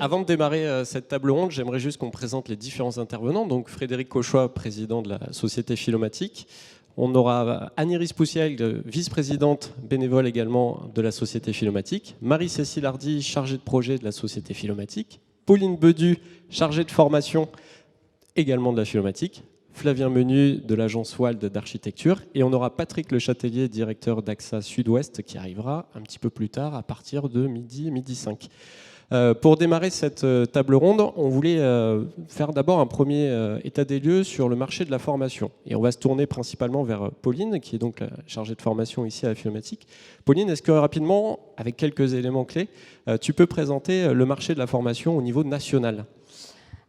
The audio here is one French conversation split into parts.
Avant de démarrer cette table ronde, j'aimerais juste qu'on présente les différents intervenants. Donc Frédéric Cauchois, président de la Société Philomatique. On aura Anne-Iris Poussiel, vice-présidente bénévole également de la Société Philomatique. Marie-Cécile Hardy, chargée de projet de la Société Philomatique. Pauline Bedu, chargée de formation également de la Philomatique. Flavien Menu de l'agence WALD d'architecture. Et on aura Patrick Le Châtelier, directeur d'AXA Sud-Ouest, qui arrivera un petit peu plus tard à partir de midi 5. Pour démarrer cette table ronde, on voulait faire d'abord un premier état des lieux sur le marché de la formation. Et on va se tourner principalement vers Pauline, qui est donc la chargée de formation ici à la Philomatique. Pauline, est-ce que rapidement, avec quelques éléments clés, tu peux présenter le marché de la formation au niveau national ?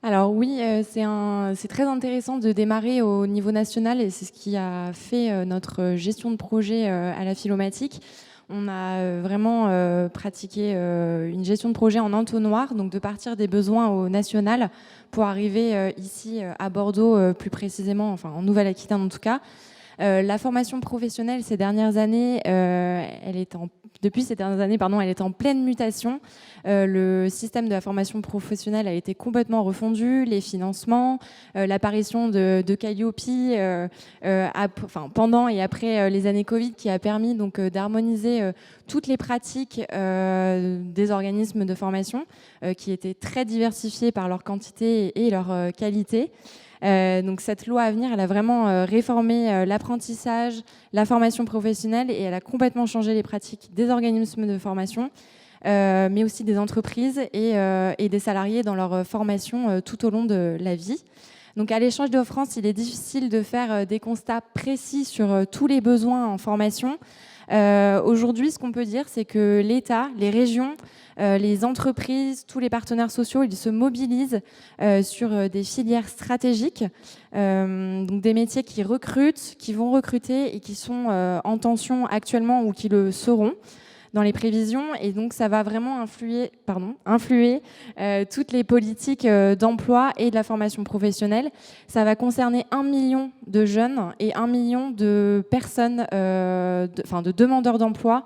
Alors oui, c'est très intéressant de démarrer au niveau national et c'est ce qui a fait notre gestion de projet à la Philomatique. On a vraiment pratiqué une gestion de projet en entonnoir, donc de partir des besoins au national pour arriver ici à Bordeaux, plus précisément, enfin en Nouvelle-Aquitaine en tout cas. La formation professionnelle ces dernières années, depuis ces dernières années, elle est en pleine mutation. Le système de la formation professionnelle a été complètement refondu, les financements, l'apparition de Calliope pendant et après les années Covid qui a permis donc d'harmoniser toutes les pratiques des organismes de formation qui étaient très diversifiés par leur quantité et leur qualité. Donc cette loi à venir, elle a vraiment réformé l'apprentissage, la formation professionnelle et elle a complètement changé les pratiques des organismes de formation, mais aussi des entreprises et des salariés dans leur formation tout au long de la vie. Donc à l'Échange de France, il est difficile de faire des constats précis sur tous les besoins en formation. Aujourd'hui, ce qu'on peut dire, c'est que l'État, les régions, les entreprises, tous les partenaires sociaux, ils se mobilisent sur des filières stratégiques, donc des métiers qui recrutent, qui vont recruter et qui sont en tension actuellement ou qui le seront dans les prévisions. Et donc, ça va vraiment influer toutes les politiques d'emploi et de la formation professionnelle. Ça va concerner 1 million de jeunes et 1 million de personnes, de demandeurs d'emploi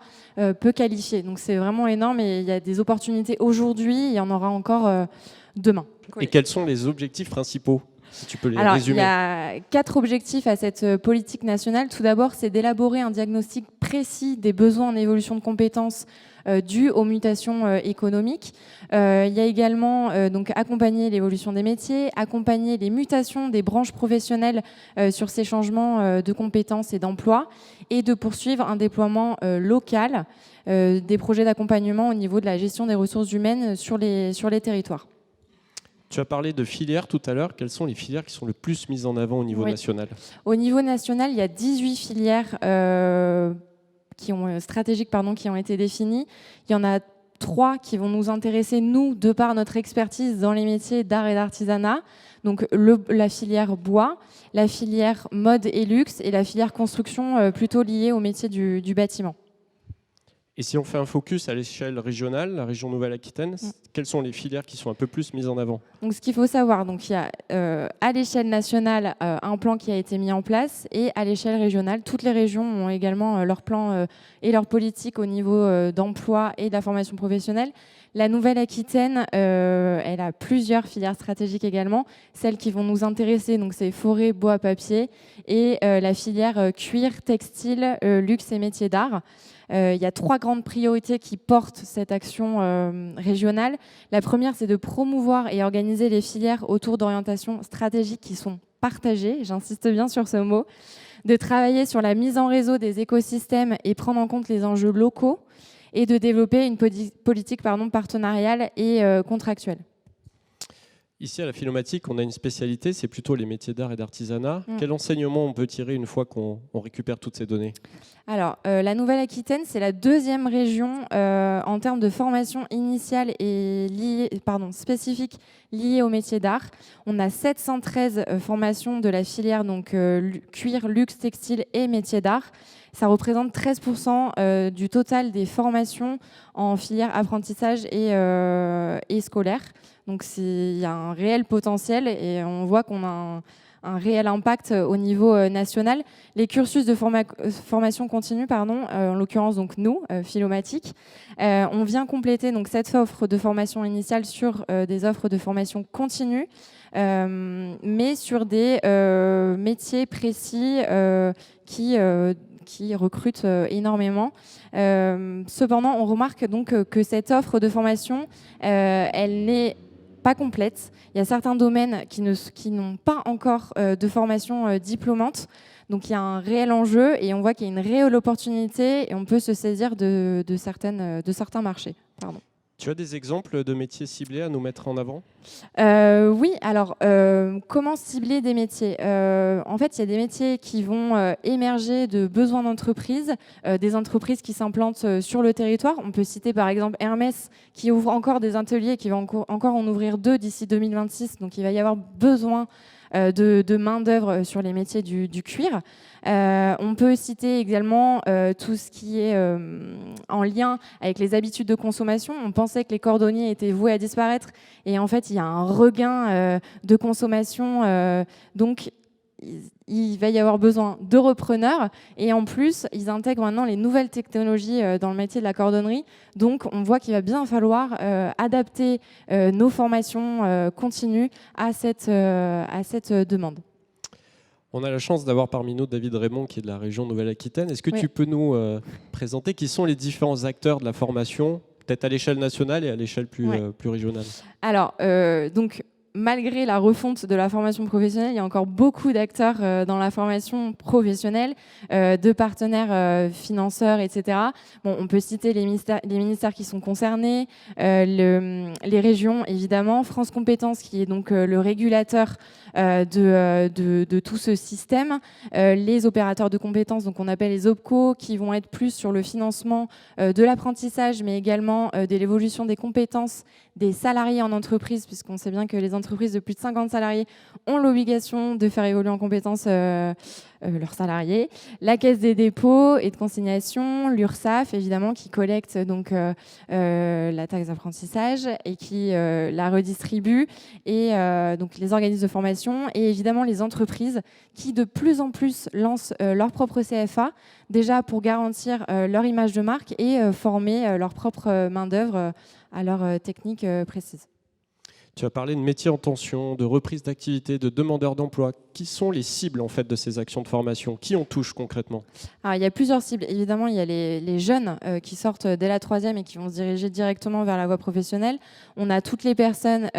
peu qualifiés. Donc, c'est vraiment énorme et il y a des opportunités aujourd'hui, il y en aura encore demain. Et quels sont les objectifs principaux ? Si tu peux les Alors, résumer. il y a 4 objectifs à cette politique nationale. Tout d'abord, c'est d'élaborer un diagnostic précis des besoins en évolution de compétences dus aux mutations économiques. Il y a également donc accompagner l'évolution des métiers, accompagner les mutations des branches professionnelles sur ces changements de compétences et d'emploi, et de poursuivre un déploiement local des projets d'accompagnement au niveau de la gestion des ressources humaines sur les territoires. Tu as parlé de filières tout à l'heure. Quelles sont les filières qui sont le plus mises en avant au niveau national ? Au niveau national, il y a 18 filières stratégiques qui ont été définies. Il y en a 3 qui vont nous intéresser, nous, de par notre expertise dans les métiers d'art et d'artisanat. Donc la filière bois, la filière mode et luxe et la filière construction plutôt liée au métier du bâtiment. Et si on fait un focus à l'échelle régionale, la région Nouvelle-Aquitaine, quelles sont les filières qui sont un peu plus mises en avant ? Donc, ce qu'il faut savoir, il y a à l'échelle nationale un plan qui a été mis en place et à l'échelle régionale, toutes les régions ont également leur plan et leur politique au niveau d'emploi et de la formation professionnelle. La Nouvelle-Aquitaine, elle a plusieurs filières stratégiques également. Celles qui vont nous intéresser, donc c'est forêt, bois, papier et la filière cuir, textile, luxe et métiers d'art. Il y a 3 grandes priorités qui portent cette action régionale. La première, c'est de promouvoir et organiser les filières autour d'orientations stratégiques qui sont partagées, j'insiste bien sur ce mot, de travailler sur la mise en réseau des écosystèmes et prendre en compte les enjeux locaux, et de développer une politique partenariale et contractuelle. Ici, à la Philomatique, on a une spécialité, c'est plutôt les métiers d'art et d'artisanat. Quel enseignement on peut tirer une fois qu'on récupère toutes ces données ? Alors, la Nouvelle-Aquitaine, c'est la 2e région en termes de formation initiale et spécifique liée aux métiers d'art. On a 713 formations de la filière donc, cuir, luxe, textile et métiers d'art. Ça représente 13% du total des formations en filière apprentissage et scolaire. Donc il y a un réel potentiel et on voit qu'on a réel impact au niveau national. Les cursus de formation continue, en l'occurrence donc nous, Philomatic, on vient compléter donc cette offre de formation initiale sur des offres de formation continue, mais sur des métiers précis qui recrutent énormément. Cependant, on remarque donc que cette offre de formation, elle n'est pas complète. Il y a certains domaines qui n'ont pas encore de formation diplômante. Donc il y a un réel enjeu et on voit qu'il y a une réelle opportunité et on peut se saisir de certains marchés. Pardon. Tu as des exemples de métiers ciblés à nous mettre en avant ? Oui, alors comment cibler des métiers ? En fait, il y a des métiers qui vont émerger de besoins d'entreprises, des entreprises qui s'implantent sur le territoire. On peut citer par exemple Hermès qui ouvre encore des ateliers, qui va encore en ouvrir 2 d'ici 2026. Donc il va y avoir besoin de main-d'œuvre sur les métiers du cuir. On peut citer également tout ce qui est en lien avec les habitudes de consommation. On pensait que les cordonniers étaient voués à disparaître et en fait il y a un regain de consommation, donc il va y avoir besoin de repreneurs et en plus ils intègrent maintenant les nouvelles technologies dans le métier de la cordonnerie, donc on voit qu'il va bien falloir adapter nos formations continues à cette demande. On a la chance d'avoir parmi nous David Raymond qui est de la région Nouvelle-Aquitaine. Est-ce que tu peux nous présenter qui sont les différents acteurs de la formation, peut-être à l'échelle nationale et à l'échelle plus régionale ? Alors, donc, malgré la refonte de la formation professionnelle, il y a encore beaucoup d'acteurs dans la formation professionnelle, de partenaires financeurs, etc. Bon, on peut citer les ministères qui sont concernés, les régions, évidemment, France Compétences, qui est donc le régulateur de tout ce système, les opérateurs de compétences, donc on appelle les OPCO, qui vont être plus sur le financement de l'apprentissage, mais également de l'évolution des compétences des salariés en entreprise, puisqu'on sait bien que les entreprises de plus de 50 salariés ont l'obligation de faire évoluer en compétences leurs salariés. La Caisse des dépôts et de consignation, l'URSSAF, évidemment, qui collecte donc la taxe d'apprentissage et qui la redistribue, et donc les organismes de formation, et évidemment les entreprises qui de plus en plus lancent leur propre CFA, déjà pour garantir leur image de marque et former leur propre main-d'œuvre à leurs techniques précises. Tu as parlé de métiers en tension, de reprise d'activité, de demandeurs d'emploi. Qui sont les cibles en fait de ces actions de formation ? Qui on touche concrètement ? Alors, il y a plusieurs cibles. Évidemment, il y a les jeunes qui sortent dès la 3e et qui vont se diriger directement vers la voie professionnelle. On a toutes les personnes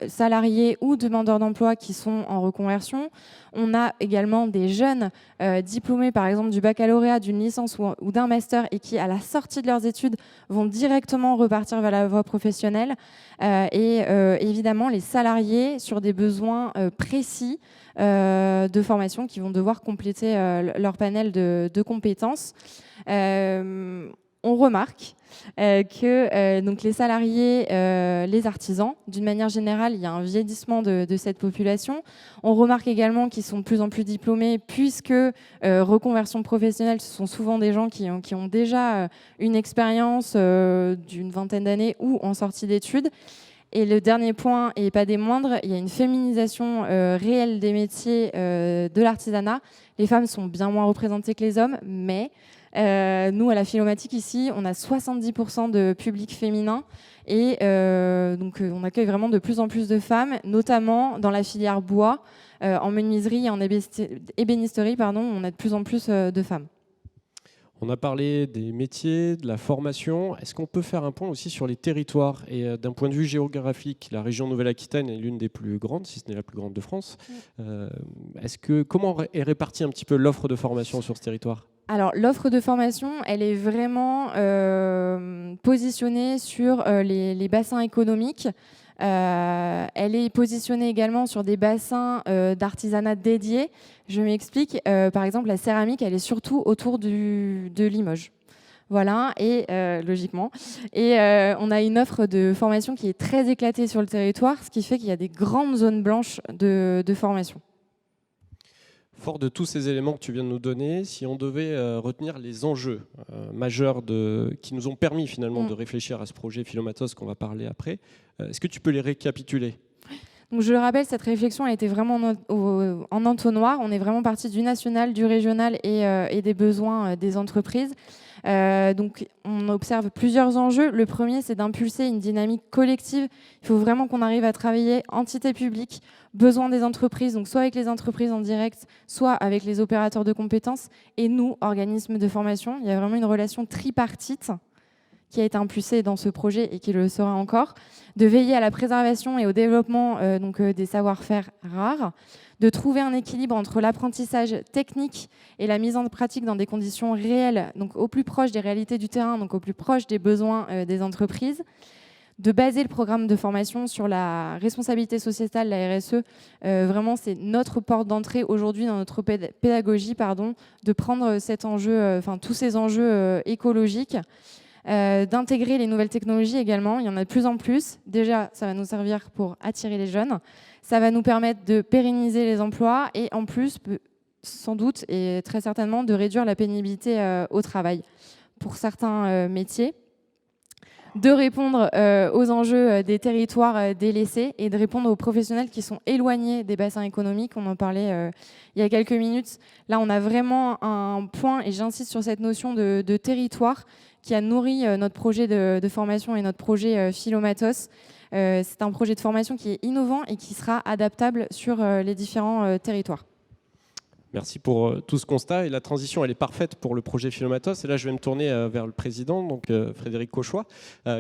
salariées ou demandeurs d'emploi qui sont en reconversion. On a également des jeunes diplômés, par exemple, du baccalauréat, d'une licence ou d'un master et qui, à la sortie de leurs études, vont directement repartir vers la voie professionnelle. Et évidemment, les salariés sur des besoins précis de formation qui vont devoir compléter leur panel de compétences. On remarque que donc les salariés, les artisans, d'une manière générale, il y a un vieillissement de cette population. On remarque également qu'ils sont de plus en plus diplômés, puisque reconversion professionnelle, ce sont souvent des gens qui ont déjà une expérience d'une vingtaine d'années ou en sortie d'études. Et le dernier point, et pas des moindres, il y a une féminisation réelle des métiers de l'artisanat. Les femmes sont bien moins représentées que les hommes, mais nous, à la Philomatic, ici, on a 70% de public féminin. Et donc, on accueille vraiment de plus en plus de femmes, notamment dans la filière bois, en menuiserie et en ébénisterie, on a de plus en plus de femmes. On a parlé des métiers, de la formation. Est-ce qu'on peut faire un point aussi sur les territoires ? Et d'un point de vue géographique, la région Nouvelle-Aquitaine est l'une des plus grandes, si ce n'est la plus grande de France. Comment est répartie un petit peu l'offre de formation sur ce territoire ? Alors, l'offre de formation, elle est vraiment positionnée sur les bassins économiques. Elle est positionnée également sur des bassins d'artisanat dédiés. Je m'explique. Par exemple, la céramique, elle est surtout autour de Limoges. Voilà, et logiquement. Et on a une offre de formation qui est très éclatée sur le territoire, ce qui fait qu'il y a des grandes zones blanches de formation. Fort de tous ces éléments que tu viens de nous donner, si on devait retenir les enjeux majeurs qui nous ont permis finalement de réfléchir à ce projet Philomatos qu'on va parler après, est-ce que tu peux les récapituler ? Donc, je le rappelle, cette réflexion a été vraiment en entonnoir. On est vraiment parti du national, du régional et des besoins des entreprises. Donc, on observe plusieurs enjeux. Le premier, c'est d'impulser une dynamique collective. Il faut vraiment qu'on arrive à travailler entité publique, besoins des entreprises, donc soit avec les entreprises en direct, soit avec les opérateurs de compétences, et nous, organismes de formation. Il y a vraiment une relation tripartite qui a été impulsée dans ce projet et qui le sera encore, de veiller à la préservation et au développement des savoir-faire rares, de trouver un équilibre entre l'apprentissage technique et la mise en pratique dans des conditions réelles, donc au plus proche des réalités du terrain, donc au plus proche des besoins des entreprises, de baser le programme de formation sur la responsabilité sociétale, la RSE. Vraiment, c'est notre porte d'entrée aujourd'hui dans notre pédagogie, de prendre cet enjeu, tous ces enjeux écologiques, d'intégrer les nouvelles technologies également. Il y en a de plus en plus. Déjà, ça va nous servir pour attirer les jeunes. Ça va nous permettre de pérenniser les emplois et en plus, sans doute et très certainement, de réduire la pénibilité au travail pour certains métiers, de répondre aux enjeux des territoires délaissés et de répondre aux professionnels qui sont éloignés des bassins économiques. On en parlait il y a quelques minutes. Là, on a vraiment un point, et j'insiste sur cette notion de territoire qui a nourri notre projet de formation et notre projet Philomatos. C'est un projet de formation qui est innovant et qui sera adaptable sur les différents territoires. Merci pour tout ce constat. Et la transition, elle est parfaite pour le projet Philomatos. Et là, je vais me tourner vers le président, donc Frédéric Cauchois,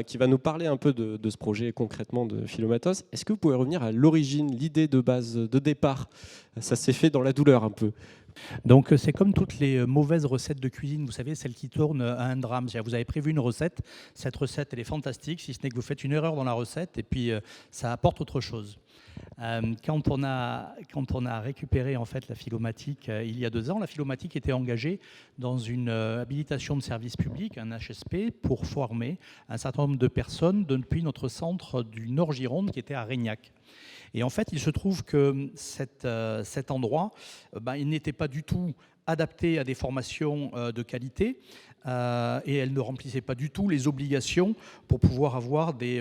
qui va nous parler un peu de ce projet concrètement de Philomatos. Est-ce que vous pouvez revenir à l'origine, l'idée de base, de départ? Ça s'est fait dans la douleur un peu. Donc c'est comme toutes les mauvaises recettes de cuisine, vous savez, celles qui tournent à un drame. Vous avez prévu une recette, cette recette elle est fantastique, si ce n'est que vous faites une erreur dans la recette et puis ça apporte autre chose. Quand on a récupéré en fait la Philomatique il y a 2 ans, la Philomatique était engagée dans une habilitation de service public, un HSP, pour former un certain nombre de personnes depuis notre centre du Nord Gironde qui était à Reignac. Et en fait, il se trouve que cet endroit, il n'était pas du tout adapté à des formations de qualité et elle ne remplissait pas du tout les obligations pour pouvoir avoir des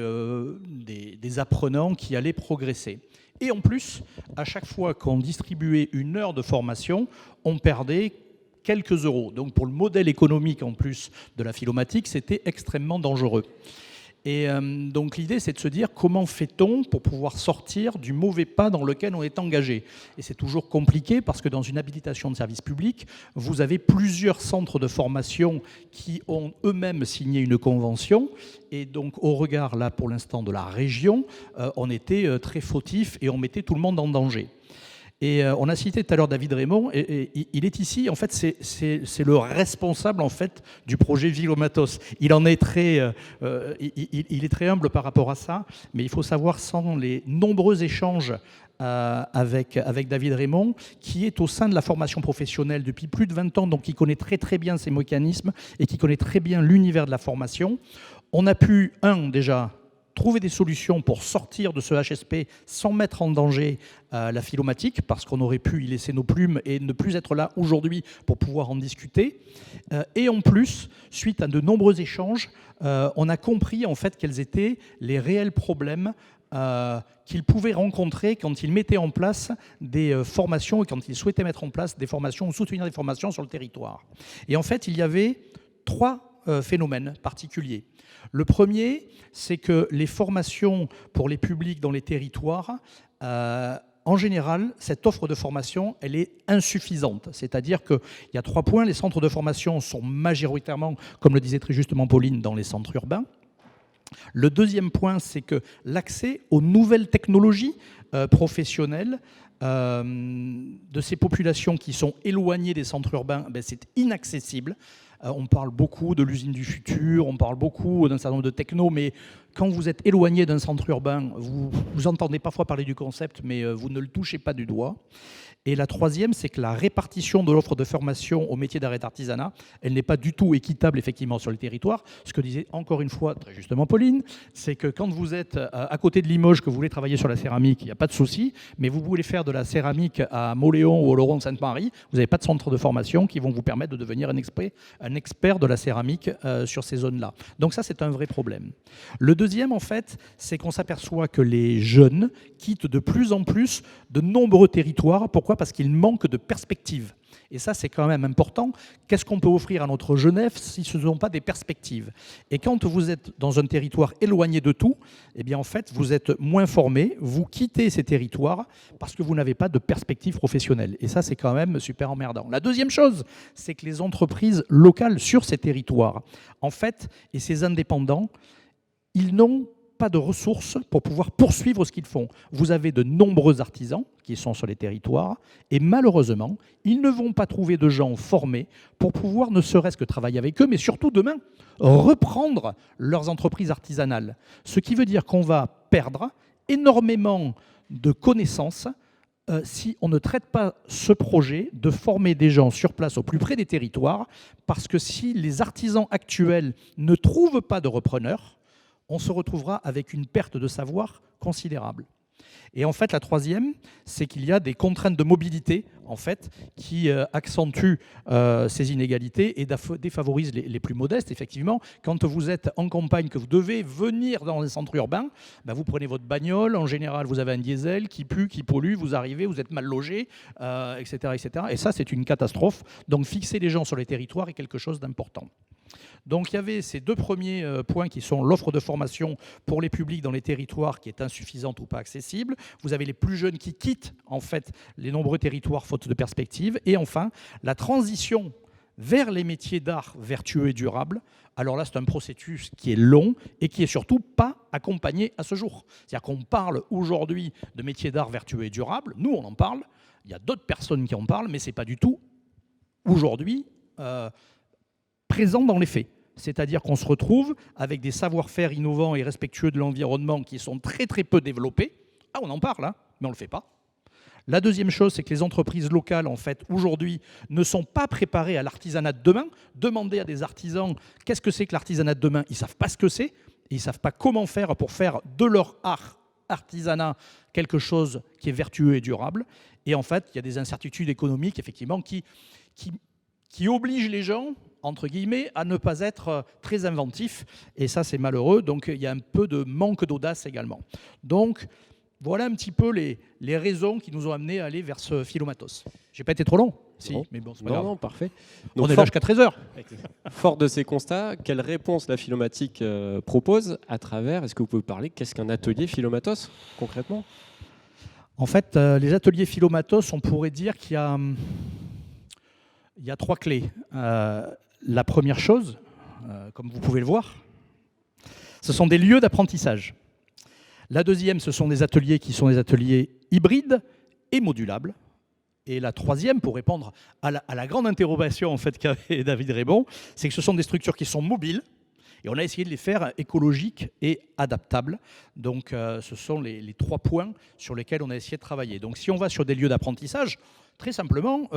apprenants qui allaient progresser. Et en plus, à chaque fois qu'on distribuait une heure de formation, on perdait quelques euros. Donc pour le modèle économique en plus de la Philomatique, c'était extrêmement dangereux. Et donc l'idée, c'est de se dire comment fait-on pour pouvoir sortir du mauvais pas dans lequel on est engagé. Et c'est toujours compliqué parce que dans une habilitation de service public, vous avez plusieurs centres de formation qui ont eux-mêmes signé une convention. Et donc au regard, là, pour l'instant, de la région, on était très fautif et on mettait tout le monde en danger. Et on a cité tout à l'heure David Raymond, et il est ici, en fait, c'est le responsable en fait, du projet Philomatos. Il est très humble par rapport à ça, mais il faut savoir, sans les nombreux échanges avec David Raymond, qui est au sein de la formation professionnelle depuis plus de 20 ans, donc qui connaît très très bien ces mécanismes et qui connaît très bien l'univers de la formation, on a pu, déjà, trouver des solutions pour sortir de ce HSP sans mettre en danger la Philomatique, parce qu'on aurait pu y laisser nos plumes et ne plus être là aujourd'hui pour pouvoir en discuter. Et en plus, suite à de nombreux échanges, on a compris en fait quels étaient les réels problèmes qu'ils pouvaient rencontrer quand ils mettaient en place des formations et quand ils souhaitaient mettre en place des formations ou soutenir des formations sur le territoire. Et en fait, il y avait 3 phénomènes particuliers. Le premier, c'est que les formations pour les publics dans les territoires, en général, cette offre de formation, elle est insuffisante. C'est-à-dire qu'il y a 3 points. Les centres de formation sont majoritairement, comme le disait très justement Pauline, dans les centres urbains. Le deuxième point, c'est que l'accès aux nouvelles technologies professionnelles de ces populations qui sont éloignées des centres urbains, c'est inaccessible. On parle beaucoup de l'usine du futur, on parle beaucoup d'un certain nombre de technos, mais quand vous êtes éloigné d'un centre urbain, vous entendez parfois parler du concept, mais vous ne le touchez pas du doigt. Et la troisième, c'est que la répartition de l'offre de formation au métier d'art et d'artisanat, elle n'est pas du tout équitable effectivement sur le territoire. Ce que disait encore une fois très justement Pauline, c'est que quand vous êtes à côté de Limoges, que vous voulez travailler sur la céramique, il n'y a pas de souci, mais vous voulez faire de la céramique à Mauléon ou au Laurent-Sainte-Marie, vous n'avez pas de centre de formation qui vont vous permettre de devenir un un expert de la céramique sur ces zones-là. Donc ça, c'est un vrai problème. Le deuxième, en fait, c'est qu'on s'aperçoit que les jeunes quittent de plus en plus de nombreux territoires. Pourquoi ? Parce qu'ils manquent de perspectives. Et ça, c'est quand même important. Qu'est-ce qu'on peut offrir à notre jeunesse si ce ne sont pas des perspectives ? Et quand vous êtes dans un territoire éloigné de tout, eh bien, en fait, vous êtes moins formé, vous quittez ces territoires parce que vous n'avez pas de perspective professionnelle. Et ça, c'est quand même super emmerdant. La deuxième chose, c'est que les entreprises locales sur ces territoires, en fait, et ces indépendants, ils n'ont pas de ressources pour pouvoir poursuivre ce qu'ils font. Vous avez de nombreux artisans qui sont sur les territoires et malheureusement, ils ne vont pas trouver de gens formés pour pouvoir ne serait-ce que travailler avec eux, mais surtout demain, reprendre leurs entreprises artisanales. Ce qui veut dire qu'on va perdre énormément de connaissances si on ne traite pas ce projet de former des gens sur place au plus près des territoires, parce que si les artisans actuels ne trouvent pas de repreneurs, on se retrouvera avec une perte de savoir considérable. Et en fait, la troisième, c'est qu'il y a des contraintes de mobilité en fait, qui accentuent ces inégalités et défavorisent les plus modestes. Effectivement, quand vous êtes en campagne, que vous devez venir dans les centres urbains, vous prenez votre bagnole, en général, vous avez un diesel qui pue, qui pollue, vous arrivez, vous êtes mal logé, etc., etc. Et ça, c'est une catastrophe. Donc, fixer les gens sur les territoires est quelque chose d'important. Donc il y avait ces deux premiers points qui sont l'offre de formation pour les publics dans les territoires qui est insuffisante ou pas accessible. Vous avez les plus jeunes qui quittent en fait les nombreux territoires faute de perspective. Et enfin, la transition vers les métiers d'art vertueux et durables. Alors là, c'est un processus qui est long et qui est surtout pas accompagné à ce jour. C'est-à-dire qu'on parle aujourd'hui de métiers d'art vertueux et durables. Nous, on en parle. Il y a d'autres personnes qui en parlent, mais c'est pas du tout aujourd'hui présent dans les faits. C'est-à-dire qu'on se retrouve avec des savoir-faire innovants et respectueux de l'environnement qui sont très très peu développés. Ah, on en parle, hein, mais on ne le fait pas. La deuxième chose, c'est que les entreprises locales, en fait, aujourd'hui, ne sont pas préparées à l'artisanat de demain. Demandez à des artisans qu'est-ce que c'est que l'artisanat de demain. Ils ne savent pas ce que c'est et ils ne savent pas comment faire pour faire de leur art artisanat quelque chose qui est vertueux et durable. Et en fait, il y a des incertitudes économiques, effectivement, qui obligent les gens, entre guillemets, à ne pas être très inventifs. Et ça, c'est malheureux. Donc, il y a un peu de manque d'audace également. Donc, voilà un petit peu les raisons qui nous ont amenés à aller vers ce Philomatos. J'ai pas été trop long? Si, non. Mais bon, c'est pas grave. Non, parfait. Donc, on est là jusqu'à 13h. Fort de ces constats, quelle réponse la Philomatique propose à travers, est-ce que vous pouvez parler, qu'est-ce qu'un atelier Philomatos, concrètement? En fait, les ateliers Philomatos, on pourrait dire qu'il y a 3 clés. La première chose, comme vous pouvez le voir, ce sont des lieux d'apprentissage. La deuxième, ce sont des ateliers qui sont des ateliers hybrides et modulables. Et la troisième, pour répondre à la grande interrogation en fait, qu'avait David Raymond, c'est que ce sont des structures qui sont mobiles et on a essayé de les faire écologiques et adaptables. Donc ce sont les 3 points sur lesquels on a essayé de travailler. Donc si on va sur des lieux d'apprentissage, très simplement,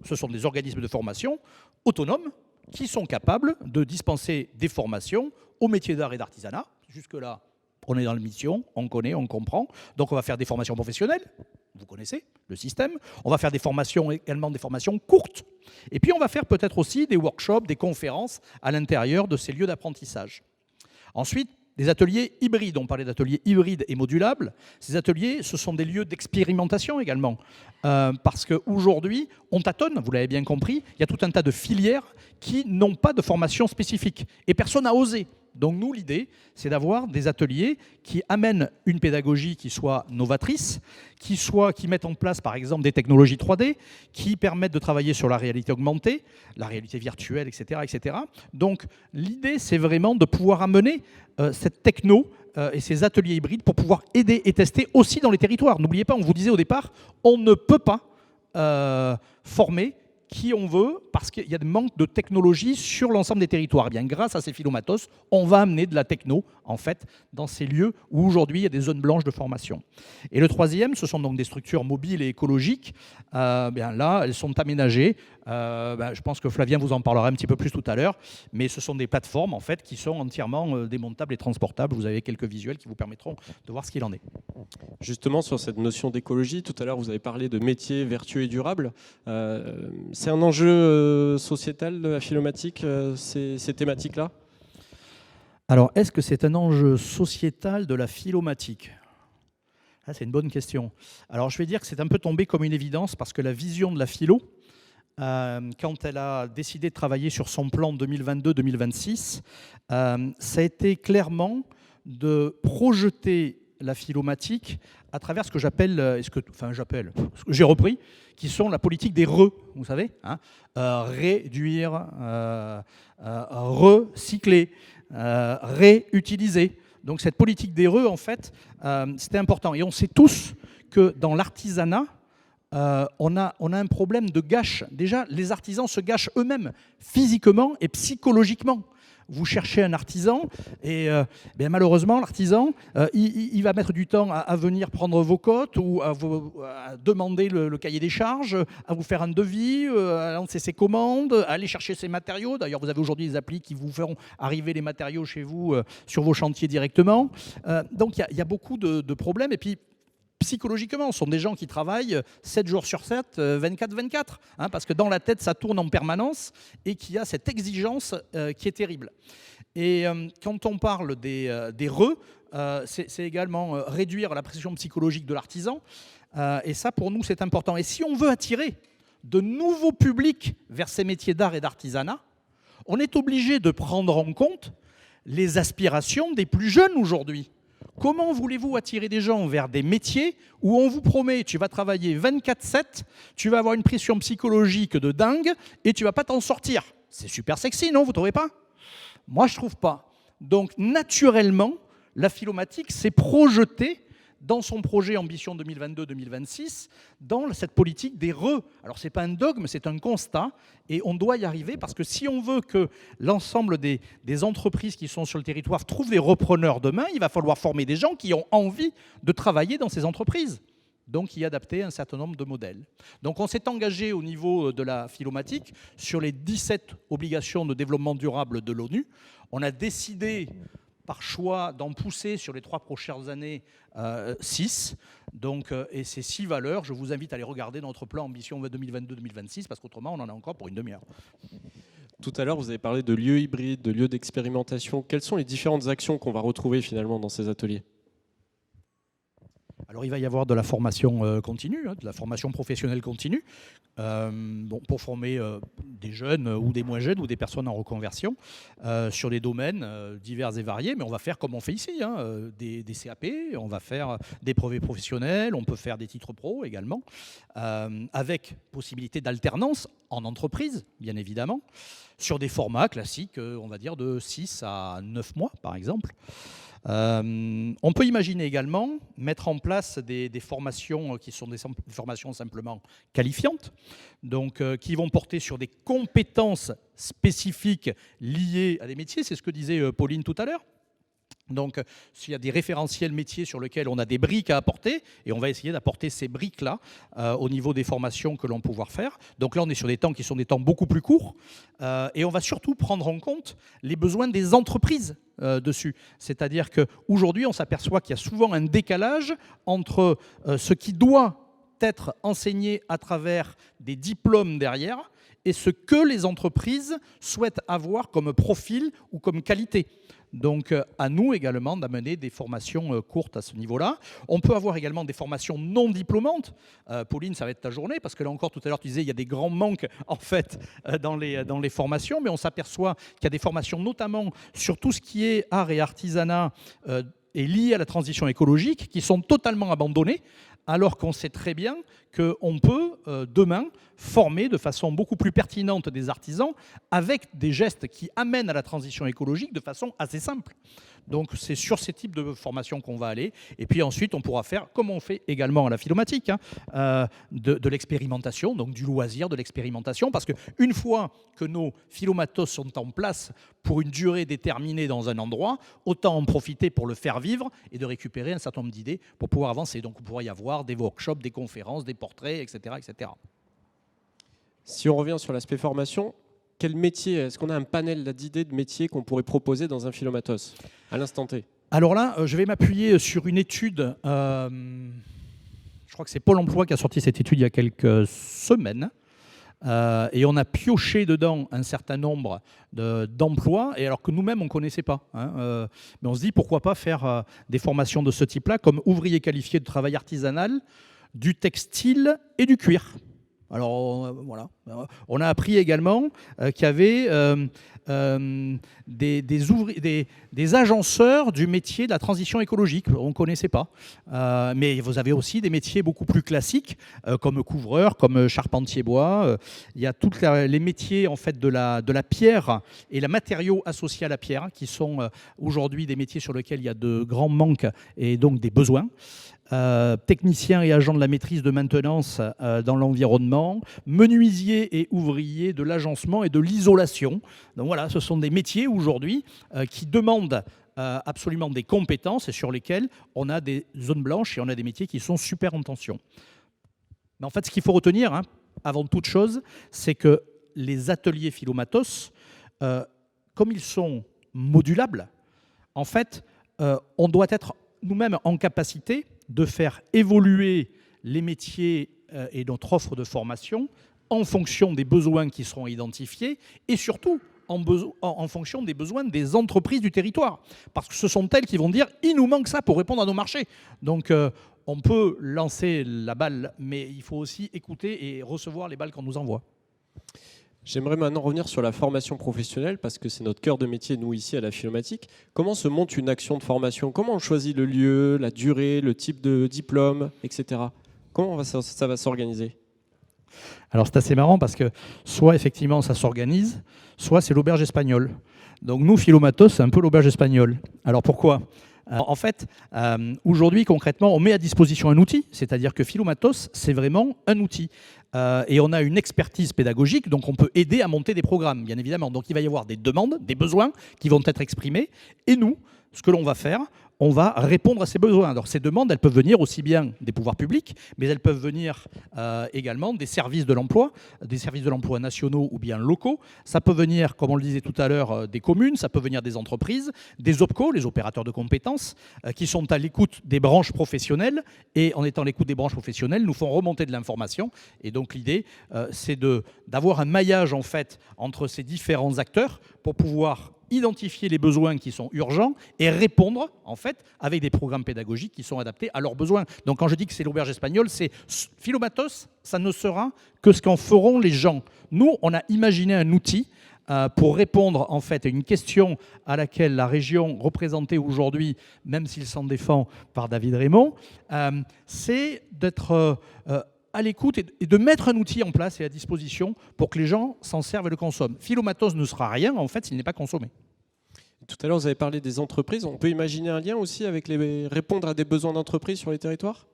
ce sont des organismes de formation autonomes qui sont capables de dispenser des formations aux métiers d'art et d'artisanat. Jusque-là, on est dans la mission, on connaît, on comprend. Donc on va faire des formations professionnelles, vous connaissez le système. On va faire des formations, également des formations courtes. Et puis on va faire peut-être aussi des workshops, des conférences à l'intérieur de ces lieux d'apprentissage. Ensuite, des ateliers hybrides. On parlait d'ateliers hybrides et modulables. Ces ateliers, ce sont des lieux d'expérimentation également. Parce qu'aujourd'hui, on tâtonne, vous l'avez bien compris, il y a tout un tas de filières qui n'ont pas de formation spécifique. Et personne n'a osé. Donc nous, l'idée, c'est d'avoir des ateliers qui amènent une pédagogie qui soit novatrice, qui mettent en place, par exemple, des technologies 3D, qui permettent de travailler sur la réalité augmentée, la réalité virtuelle, etc. etc. Donc l'idée, c'est vraiment de pouvoir amener cette techno et ces ateliers hybrides pour pouvoir aider et tester aussi dans les territoires. N'oubliez pas, on vous disait au départ, on ne peut pas former qui on veut, parce qu'il y a des manques de technologie sur l'ensemble des territoires. Et bien, grâce à ces Philomatos, on va amener de la techno, en fait, dans ces lieux où aujourd'hui il y a des zones blanches de formation. Et le troisième, ce sont donc des structures mobiles et écologiques. Bien là, elles sont aménagées. Je pense que Flavien vous en parlera un petit peu plus tout à l'heure, mais ce sont des plateformes, en fait, qui sont entièrement démontables et transportables. Vous avez quelques visuels qui vous permettront de voir ce qu'il en est. Justement, sur cette notion d'écologie, tout à l'heure, vous avez parlé de métiers vertueux et durables. C'est un enjeu sociétal de la philomatique, ces thématiques-là? Alors, est-ce que c'est un enjeu sociétal de la philomatique? C'est une bonne question. Alors, je vais dire que c'est un peu tombé comme une évidence parce que la vision de la philo, quand elle a décidé de travailler sur son plan 2022-2026, ça a été clairement de projeter la philomatique à travers ce que j'appelle, ce que j'ai repris, qui sont la politique des vous savez, hein, réduire, recycler, réutiliser. Donc cette politique des en fait, c'était important. Et on sait tous que dans l'artisanat, on a un problème de gâche. Déjà, les artisans se gâchent eux-mêmes, physiquement et psychologiquement. Vous cherchez un artisan et malheureusement, l'artisan, il va mettre du temps à venir prendre vos cotes ou à demander le cahier des charges, à vous faire un devis, à lancer ses commandes, à aller chercher ses matériaux. D'ailleurs, vous avez aujourd'hui des applis qui vous feront arriver les matériaux chez vous sur vos chantiers directement. Donc, il y a beaucoup de problèmes. Et puis, psychologiquement, ce sont des gens qui travaillent 7 jours sur 7, 24-24, hein, parce que dans la tête, ça tourne en permanence et qu'il y a cette exigence qui est terrible. Et quand on parle des c'est également réduire la pression psychologique de l'artisan. Et ça, pour nous, c'est important. Et si on veut attirer de nouveaux publics vers ces métiers d'art et d'artisanat, on est obligé de prendre en compte les aspirations des plus jeunes aujourd'hui. Comment voulez-vous attirer des gens vers des métiers où on vous promet tu vas travailler 24/7, tu vas avoir une pression psychologique de dingue et tu ne vas pas t'en sortir? C'est super sexy, non? Vous ne trouvez pas? Moi, je ne trouve pas. Donc, naturellement, la philomatique s'est projetée dans son projet Ambition 2022-2026, dans cette politique des Alors, ce n'est pas un dogme, c'est un constat, et on doit y arriver, parce que si on veut que l'ensemble des entreprises qui sont sur le territoire trouvent des repreneurs demain, il va falloir former des gens qui ont envie de travailler dans ces entreprises. Donc, y adapter un certain nombre de modèles. Donc, on s'est engagé au niveau de la philomatique sur les 17 obligations de développement durable de l'ONU. On a décidé par choix d'en pousser sur les 3 prochaines années 6. Donc, et ces 6 valeurs, je vous invite à les regarder dans notre plan Ambition 2022-2026, parce qu'autrement, on en a encore pour une demi-heure. Tout à l'heure, vous avez parlé de lieux hybrides, de lieux d'expérimentation. Quelles sont les différentes actions qu'on va retrouver finalement dans ces ateliers ? Alors, il va y avoir de la formation continue, de la formation professionnelle continue, pour former des jeunes ou des moins jeunes ou des personnes en reconversion sur des domaines divers et variés. Mais on va faire comme on fait ici, des CAP, on va faire des brevets professionnels, on peut faire des titres pro également, avec possibilité d'alternance en entreprise, bien évidemment, sur des formats classiques, on va dire de 6 à 9 mois, par exemple. On peut imaginer également mettre en place des formations qui sont des formations simplement qualifiantes, donc qui vont porter sur des compétences spécifiques liées à des métiers. C'est ce que disait Pauline tout à l'heure. Donc, s'il y a des référentiels métiers sur lesquels on a des briques à apporter, et on va essayer d'apporter ces briques-là au niveau des formations que l'on va pouvoir faire. Donc là, on est sur des temps qui sont des temps beaucoup plus courts, et on va surtout prendre en compte les besoins des entreprises dessus. C'est-à-dire qu'aujourd'hui, on s'aperçoit qu'il y a souvent un décalage entre ce qui doit être enseigné à travers des diplômes derrière et ce que les entreprises souhaitent avoir comme profil ou comme qualité. Donc, à nous également d'amener des formations courtes à ce niveau-là. On peut avoir également des formations non diplômantes. Pauline, ça va être ta journée, parce que là encore, tout à l'heure, tu disais, il y a des grands manques, en fait, dans les formations, mais on s'aperçoit qu'il y a des formations, notamment sur tout ce qui est art et artisanat, et lié à la transition écologique, qui sont totalement abandonnées, alors qu'on sait très bien qu'on peut, demain, former de façon beaucoup plus pertinente des artisans avec des gestes qui amènent à la transition écologique de façon assez simple. Donc c'est sur ces types de formations qu'on va aller. Et puis ensuite, on pourra faire, comme on fait également à la philomatique, de l'expérimentation, donc du loisir, de l'expérimentation. Parce qu'une fois que nos philomatos sont en place pour une durée déterminée dans un endroit, autant en profiter pour le faire vivre et de récupérer un certain nombre d'idées pour pouvoir avancer. Donc il pourra y avoir des workshops, des conférences, des portraits, etc., etc. Si on revient sur l'aspect formation, quel métier, est-ce qu'on a un panel d'idées de métiers qu'on pourrait proposer dans un philomatos à l'instant T? Alors là, je vais m'appuyer sur une étude, je crois que c'est Pôle emploi qui a sorti cette étude il y a quelques semaines, et on a pioché dedans un certain nombre d'emplois, et alors que nous-mêmes, on ne connaissait pas. Mais on se dit, pourquoi pas faire des formations de ce type-là, comme ouvrier qualifié de travail artisanal, du textile et du cuir. Alors voilà, on a appris également qu'il y avait des agenceurs du métier de la transition écologique. On ne connaissait pas. Mais vous avez aussi des métiers beaucoup plus classiques, comme couvreur, comme charpentier bois. Il y a tous les métiers en fait, de la pierre et les matériaux associés à la pierre, qui sont aujourd'hui des métiers sur lesquels il y a de grands manques et donc des besoins. Techniciens et agents de la maîtrise de maintenance dans l'environnement, menuisiers et ouvriers de l'agencement et de l'isolation. Donc voilà, ce sont des métiers aujourd'hui qui demandent absolument des compétences et sur lesquels on a des zones blanches et on a des métiers qui sont super en tension. Mais en fait, ce qu'il faut retenir, avant toute chose, c'est que les ateliers Philomatos, comme ils sont modulables, en fait, on doit être nous-mêmes en capacité de faire évoluer les métiers et notre offre de formation en fonction des besoins qui seront identifiés et surtout en fonction des besoins des entreprises du territoire. Parce que ce sont elles qui vont dire « il nous manque ça pour répondre à nos marchés ». Donc on peut lancer la balle, mais il faut aussi écouter et recevoir les balles qu'on nous envoie. J'aimerais maintenant revenir sur la formation professionnelle parce que c'est notre cœur de métier, nous, ici, à la Philomatique. Comment se monte une action de formation? Comment on choisit le lieu, la durée, le type de diplôme, etc. Comment ça va s'organiser? Alors c'est assez marrant parce que soit effectivement ça s'organise, soit c'est l'auberge espagnole. Donc nous, Philomatos, c'est un peu l'auberge espagnole. Alors pourquoi ? En fait, aujourd'hui, concrètement, on met à disposition un outil, c'est-à-dire que Philomatos, c'est vraiment un outil. Et on a une expertise pédagogique, donc on peut aider à monter des programmes, bien évidemment. Donc il va y avoir des demandes, des besoins qui vont être exprimés. Et nous, ce que l'on va faire, on va répondre à ces besoins. Alors ces demandes, elles peuvent venir aussi bien des pouvoirs publics, mais elles peuvent venir également des services de l'emploi nationaux ou bien locaux. Ça peut venir, comme on le disait tout à l'heure, des communes, ça peut venir des entreprises, des OPCO, les opérateurs de compétences, qui sont à l'écoute des branches professionnelles. Et en étant à l'écoute des branches professionnelles, nous font remonter de l'information. Et donc l'idée, c'est d'avoir un maillage en fait entre ces différents acteurs pour pouvoir identifier les besoins qui sont urgents et répondre en fait avec des programmes pédagogiques qui sont adaptés à leurs besoins. Donc quand je dis que c'est l'auberge espagnole, c'est Philomatos, ça ne sera que ce qu'en feront les gens. Nous, on a imaginé un outil pour répondre en fait à une question à laquelle la région représentée aujourd'hui, même s'il s'en défend par David Raymond, c'est d'être à l'écoute et de mettre un outil en place et à disposition pour que les gens s'en servent et le consomment. Philomatos ne sera rien, en fait, s'il n'est pas consommé. Tout à l'heure, vous avez parlé des entreprises. On peut imaginer un lien aussi avec répondre à des besoins d'entreprises sur les territoires?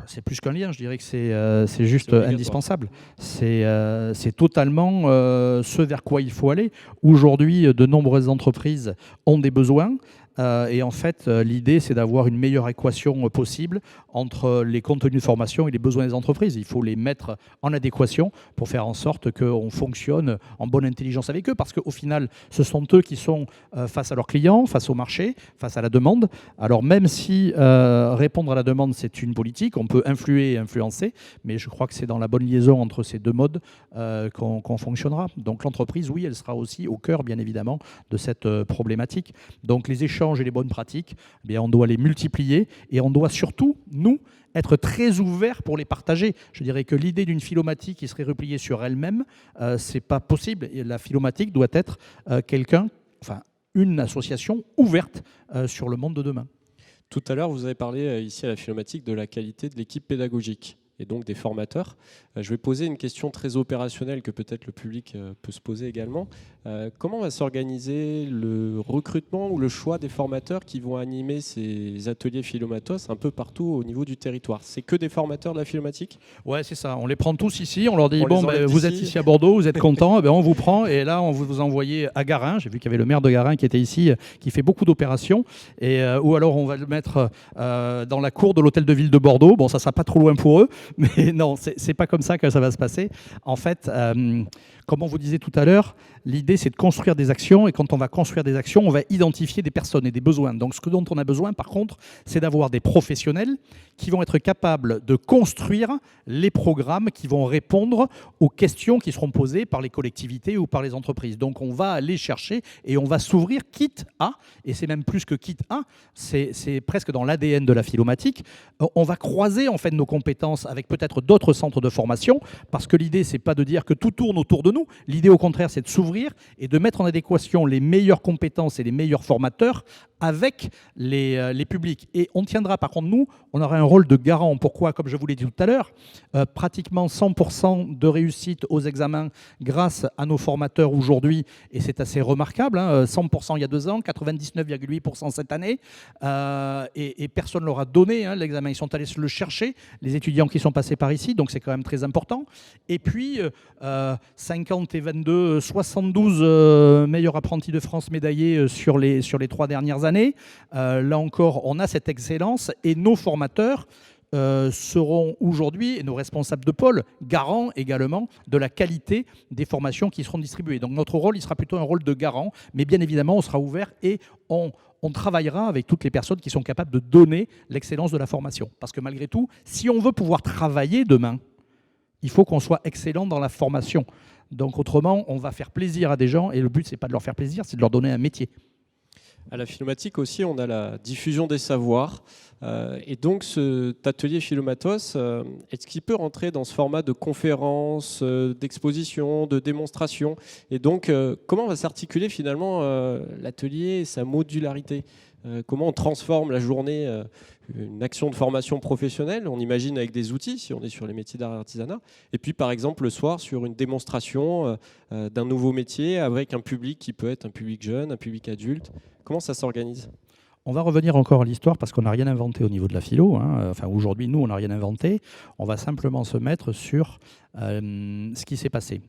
C'est plus qu'un lien, je dirais que c'est juste indispensable. C'est totalement ce vers quoi il faut aller. Aujourd'hui, de nombreuses entreprises ont des besoins. Et en fait, l'idée, c'est d'avoir une meilleure équation possible entre les contenus de formation et les besoins des entreprises. Il faut les mettre en adéquation pour faire en sorte qu'on fonctionne en bonne intelligence avec eux, parce qu'au final, ce sont eux qui sont face à leurs clients, face au marché, face à la demande. Alors même si répondre à la demande, c'est une politique, on peut influer et influencer, mais je crois que c'est dans la bonne liaison entre ces deux modes qu'on fonctionnera. Donc l'entreprise, oui, elle sera aussi au cœur, bien évidemment, de cette problématique. Donc les échanges et les bonnes pratiques, eh bien, on doit les multiplier et on doit surtout, nous, être très ouverts pour les partager. Je dirais que l'idée d'une philomatique qui serait repliée sur elle-même, c'est pas possible. Et la philomatique doit être une association ouverte sur le monde de demain. Tout à l'heure, vous avez parlé ici à la Philomatique de la qualité de l'équipe pédagogique et donc des formateurs. Je vais poser une question très opérationnelle que peut-être le public peut se poser également. Comment va s'organiser le recrutement ou le choix des formateurs qui vont animer ces ateliers Philomatos un peu partout au niveau du territoire? C'est que des formateurs de la Philomatique? Ouais, c'est ça. On les prend tous ici. On leur dit, vous êtes ici à Bordeaux, vous êtes contents, on vous prend. Et là, on vous envoie à Garin. J'ai vu qu'il y avait le maire de Garin qui était ici, qui fait beaucoup d'opérations. Ou alors, on va le mettre dans la cour de l'hôtel de ville de Bordeaux. Bon, ça ne sera pas trop loin pour eux. Mais non, c'est pas comme ça que ça va se passer. En fait, Comme on vous disait tout à l'heure, l'idée c'est de construire des actions, et quand on va construire des actions, on va identifier des personnes et des besoins. Donc ce dont on a besoin par contre, c'est d'avoir des professionnels qui vont être capables de construire les programmes qui vont répondre aux questions qui seront posées par les collectivités ou par les entreprises. Donc on va aller chercher et on va s'ouvrir quitte à, et c'est même plus que quitte à, c'est presque dans l'ADN de la Philomatique, on va croiser en fait nos compétences avec peut-être d'autres centres de formation, parce que l'idée c'est pas de dire que tout tourne autour de nous, l'idée au contraire c'est de s'ouvrir et de mettre en adéquation les meilleures compétences et les meilleurs formateurs avec les publics. Et on tiendra, par contre, nous, on aura un rôle de garant. Pourquoi ? Comme je vous l'ai dit tout à l'heure, pratiquement 100% de réussite aux examens grâce à nos formateurs aujourd'hui, et c'est assez remarquable, 100% il y a 2 ans, 99,8% cette année, et personne ne leur a donné l'examen. Ils sont allés se le chercher, les étudiants qui sont passés par ici, donc c'est quand même très important. Et puis, 50 et 22, 72 meilleurs apprentis de France médaillés sur les 3 dernières années. Là encore, on a cette excellence et nos formateurs seront aujourd'hui, et nos responsables de pôle, garants également de la qualité des formations qui seront distribuées. Donc notre rôle, il sera plutôt un rôle de garant, mais bien évidemment, on sera ouvert et on travaillera avec toutes les personnes qui sont capables de donner l'excellence de la formation. Parce que malgré tout, si on veut pouvoir travailler demain, il faut qu'on soit excellent dans la formation. Donc autrement, on va faire plaisir à des gens, et le but, c'est pas de leur faire plaisir, c'est de leur donner un métier. À la Philomatique aussi, on a la diffusion des savoirs. Et donc cet atelier Philomatos, est-ce qu'il peut rentrer dans ce format de conférence, d'exposition, de démonstration? Et donc, comment va s'articuler finalement l'atelier et sa modularité? Comment on transforme la journée, une action de formation professionnelle, on imagine avec des outils, si on est sur les métiers d'art et artisanat, et puis par exemple le soir sur une démonstration d'un nouveau métier avec un public qui peut être un public jeune, un public adulte. Comment ça s'organise ? On va revenir encore à l'histoire parce qu'on n'a rien inventé au niveau de la philo. Enfin, aujourd'hui, nous, on n'a rien inventé. On va simplement se mettre sur ce qui s'est passé.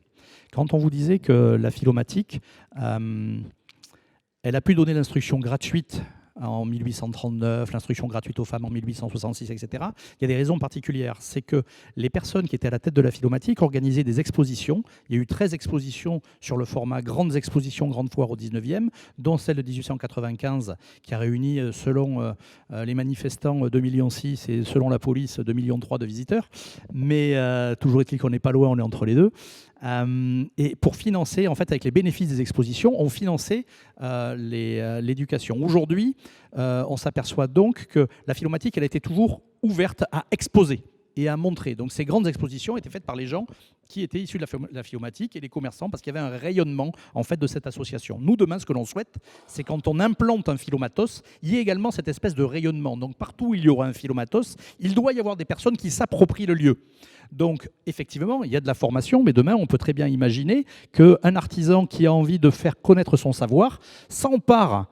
Quand on vous disait que la Philomatique, elle a pu donner l'instruction gratuite en 1839, l'instruction gratuite aux femmes en 1866, etc. Il y a des raisons particulières. C'est que les personnes qui étaient à la tête de la Philomatique organisaient des expositions. Il y a eu 13 expositions sur le format grandes expositions, grandes foires au 19e, dont celle de 1895 qui a réuni, selon les manifestants, 2,6 millions et selon la police, 2,3 millions de visiteurs. Mais toujours est-il qu'on n'est pas loin, on est entre les deux. Et pour financer, en fait, avec les bénéfices des expositions, on finançait l'éducation. Aujourd'hui, on s'aperçoit donc que la Philomatique, elle a été toujours ouverte à exposer et à montrer. Donc ces grandes expositions étaient faites par les gens qui étaient issus de la Philomatique et les commerçants, parce qu'il y avait un rayonnement en fait de cette association. Nous, demain, ce que l'on souhaite, c'est quand on implante un Philomatos, il y ait également cette espèce de rayonnement. Donc partout où il y aura un Philomatos, il doit y avoir des personnes qui s'approprient le lieu. Donc effectivement, il y a de la formation, mais demain, on peut très bien imaginer qu'un artisan qui a envie de faire connaître son savoir s'empare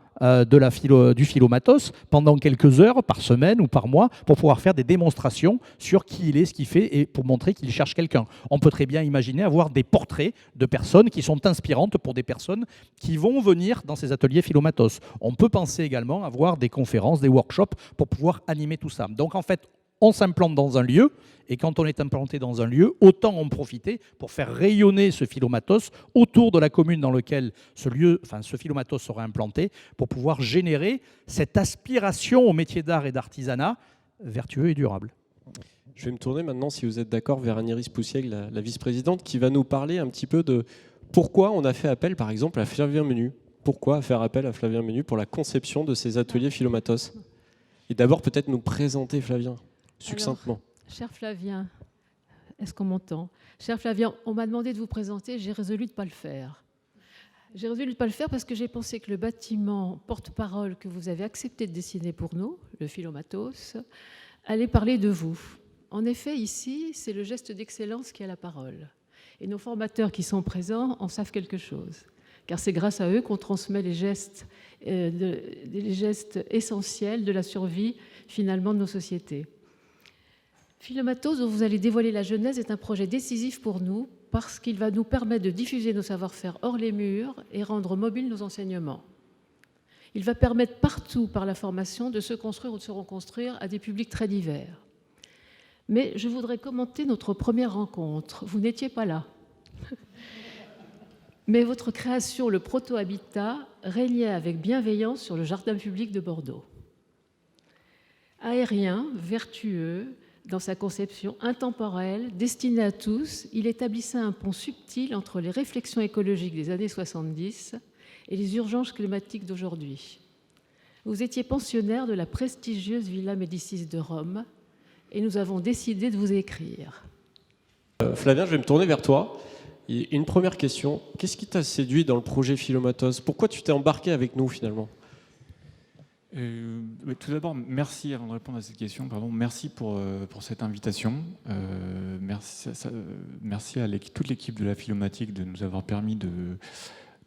du Philomatos pendant quelques heures par semaine ou par mois pour pouvoir faire des démonstrations sur qui il est, ce qu'il fait et pour montrer qu'il cherche quelqu'un. On peut très bien imaginer avoir des portraits de personnes qui sont inspirantes pour des personnes qui vont venir dans ces ateliers Philomatos. On peut penser également avoir des conférences, des workshops pour pouvoir animer tout ça. Donc en fait, on s'implante dans un lieu, et quand on est implanté dans un lieu, autant en profiter pour faire rayonner ce Philomatos autour de la commune dans laquelle ce Philomatos sera implanté, pour pouvoir générer cette aspiration au métier d'art et d'artisanat vertueux et durable. Je vais me tourner maintenant, si vous êtes d'accord, vers Agnès Poussiègue, la vice-présidente, qui va nous parler un petit peu de pourquoi on a fait appel, par exemple, à Flavien Menu. Pourquoi faire appel à Flavien Menu pour la conception de ces ateliers Philomatos? Et d'abord, peut-être nous présenter Flavien, succinctement. Alors, cher Flavien, est-ce qu'on m'entend? Cher Flavien, on m'a demandé de vous présenter, j'ai résolu de ne pas le faire. J'ai résolu de ne pas le faire parce que j'ai pensé que le bâtiment porte-parole que vous avez accepté de dessiner pour nous, le Philomatos, allait parler de vous. En effet, ici, c'est le geste d'excellence qui a la parole. Et nos formateurs qui sont présents en savent quelque chose. Car c'est grâce à eux qu'on transmet les gestes essentiels de la survie, finalement, de nos sociétés. Philomatos, dont vous allez dévoiler la genèse, est un projet décisif pour nous parce qu'il va nous permettre de diffuser nos savoir-faire hors les murs et rendre mobiles nos enseignements. Il va permettre partout, par la formation, de se construire ou de se reconstruire à des publics très divers. Mais je voudrais commenter notre première rencontre. Vous n'étiez pas là. Mais votre création, le proto-habitat, régnait avec bienveillance sur le jardin public de Bordeaux. Aérien, vertueux, dans sa conception intemporelle, destiné à tous, il établissait un pont subtil entre les réflexions écologiques des années 70 et les urgences climatiques d'aujourd'hui. Vous étiez pensionnaire de la prestigieuse Villa Médicis de Rome et nous avons décidé de vous écrire. Flavien, je vais me tourner vers toi. Une première question. Qu'est-ce qui t'a séduit dans le projet Philomatos? Pourquoi tu t'es embarqué avec nous finalement? Tout d'abord, merci avant de répondre à cette question. Merci pour cette invitation. Merci à toute l'équipe de la Philomatique de nous avoir permis de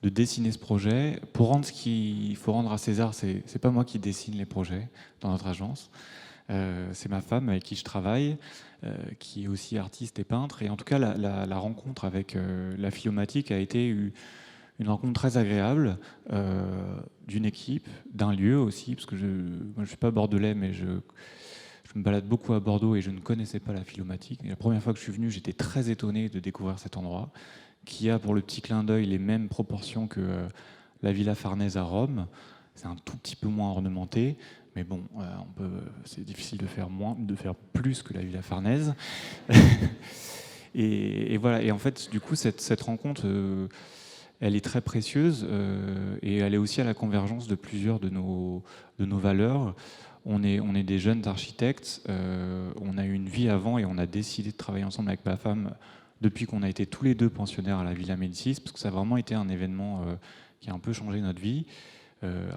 dessiner ce projet. Pour rendre ce qu'il faut rendre à César, c'est pas moi qui dessine les projets dans notre agence. C'est ma femme avec qui je travaille, qui est aussi artiste et peintre. Et en tout cas, la rencontre avec la Philomatique a été une rencontre très agréable d'une équipe, d'un lieu aussi, parce que moi, je ne suis pas bordelais, mais je me balade beaucoup à Bordeaux et je ne connaissais pas la Philomatique. Et la première fois que je suis venu, j'étais très étonné de découvrir cet endroit, qui a pour le petit clin d'œil les mêmes proportions que la Villa Farnèse à Rome. C'est un tout petit peu moins ornementé, mais bon, c'est difficile de faire plus que la Villa Farnèse. et voilà. Et en fait, du coup, cette rencontre, elle est très précieuse et elle est aussi à la convergence de plusieurs de nos valeurs. On est des jeunes architectes. On a eu une vie avant et on a décidé de travailler ensemble avec ma femme depuis qu'on a été tous les deux pensionnaires à la Villa Médicis, parce que ça a vraiment été un événement qui a un peu changé notre vie.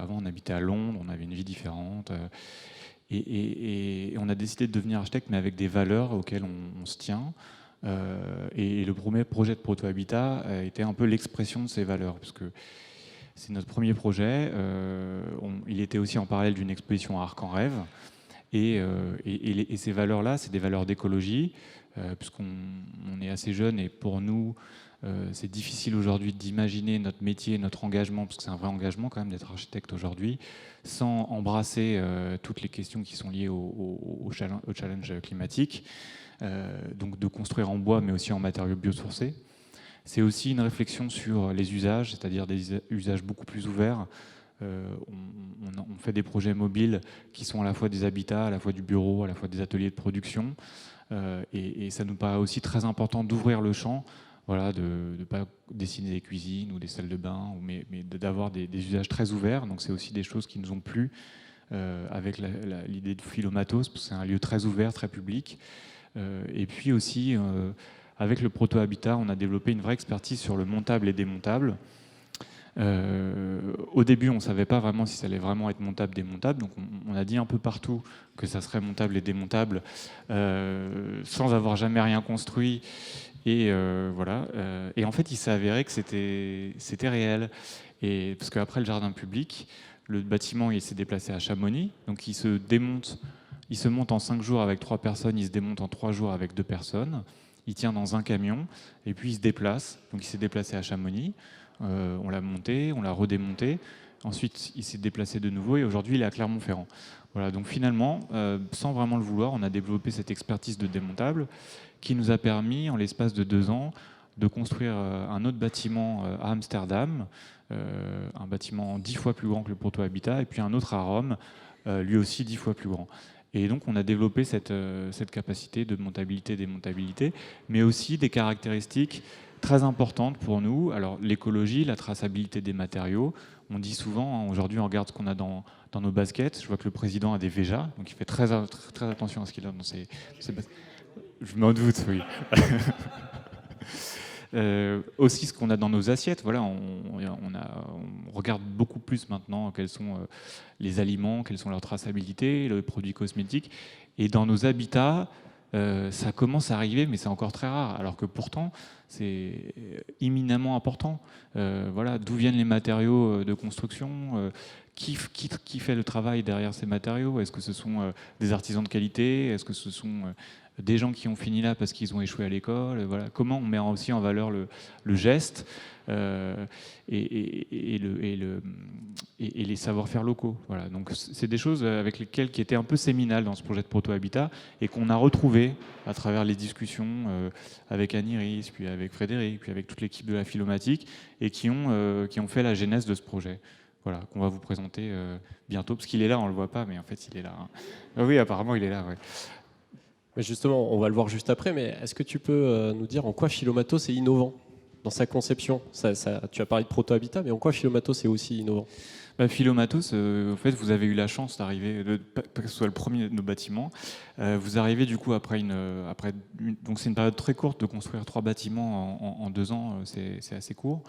Avant, on habitait à Londres, on avait une vie différente. Et on a décidé de devenir architecte, mais avec des valeurs auxquelles on se tient. Et le premier projet de Proto-Habitat a été un peu l'expression de ces valeurs, parce que c'est notre premier projet. Il était aussi en parallèle d'une exposition à Arc en Rêve. Et ces valeurs-là, c'est des valeurs d'écologie, puisqu'on est assez jeune et pour nous, c'est difficile aujourd'hui d'imaginer notre métier, notre engagement, parce que c'est un vrai engagement quand même d'être architecte aujourd'hui, sans embrasser toutes les questions qui sont liées au challenge climatique. Donc de construire en bois, mais aussi en matériaux biosourcés. C'est aussi une réflexion sur les usages, c'est-à-dire des usages beaucoup plus ouverts. On fait des projets mobiles qui sont à la fois des habitats, à la fois du bureau, à la fois des ateliers de production. Et ça nous paraît aussi très important d'ouvrir le champ, voilà, de ne pas dessiner des cuisines ou des salles de bain, mais d'avoir des usages très ouverts. Donc c'est aussi des choses qui nous ont plu avec l'idée de Philomatos, parce que c'est un lieu très ouvert, très public. Et puis aussi, avec le proto-habitat, on a développé une vraie expertise sur le montable et démontable. Au début, on ne savait pas vraiment si ça allait vraiment être montable, démontable. Donc on a dit un peu partout que ça serait montable et démontable, sans avoir jamais rien construit. Et voilà. Et en fait, il s'est avéré que c'était réel. Et parce qu'après le jardin public, le bâtiment il s'est déplacé à Chamonix. Donc il se monte en 5 jours avec 3 personnes, il se démonte en 3 jours avec 2 personnes. Il tient dans un camion et puis il se déplace. Donc il s'est déplacé à Chamonix. On l'a monté, on l'a redémonté. Ensuite, il s'est déplacé de nouveau et aujourd'hui, il est à Clermont-Ferrand. Voilà, donc finalement, sans vraiment le vouloir, on a développé cette expertise de démontable qui nous a permis, en l'espace de 2 ans, de construire un autre bâtiment à Amsterdam, un bâtiment 10 fois plus grand que le proto-habitat, et puis un autre à Rome, lui aussi 10 fois plus grand. Et donc, on a développé cette capacité de montabilité, démontabilité, mais aussi des caractéristiques très importantes pour nous. Alors, l'écologie, la traçabilité des matériaux. On dit souvent, hein, aujourd'hui, on regarde ce qu'on a dans nos baskets. Je vois que le président a des Veja, donc il fait très attention à ce qu'il a dans ses baskets. Je m'en doute, oui. Aussi ce qu'on a dans nos assiettes, voilà, on regarde beaucoup plus maintenant quels sont les aliments, quelles sont leurs traçabilités, les produits cosmétiques. Et dans nos habitats, ça commence à arriver, mais c'est encore très rare. Alors que pourtant, c'est éminemment important. Voilà, d'où viennent les matériaux de construction, qui fait le travail derrière ces matériaux? Est-ce que ce sont des artisans de qualité? Est-ce que ce sont des gens qui ont fini là parce qu'ils ont échoué à l'école? Voilà. Comment on met aussi en valeur le geste et et les savoir-faire locaux. Voilà. Donc c'est des choses avec lesquelles qui étaient un peu séminales dans ce projet de proto-habitat et qu'on a retrouvé à travers les discussions avec Anne-Iris, puis avec Frédéric, puis avec toute l'équipe de la Philomatique et qui ont fait la genèse de ce projet. Voilà, qu'on va vous présenter bientôt, parce qu'il est là, on ne le voit pas, mais en fait il est là. Hein. Oui, apparemment il est là, ouais. Mais justement, on va le voir juste après, mais est-ce que tu peux nous dire en quoi Philomatos est innovant dans sa conception? Tu as parlé de proto-habitat, mais en quoi Philomatos est aussi innovant? Philomatos, en fait, vous avez eu la chance d'arriver, que ce soit le premier de nos bâtiments. Vous arrivez du coup donc c'est une période très courte de construire 3 bâtiments en 2 ans, c'est assez court.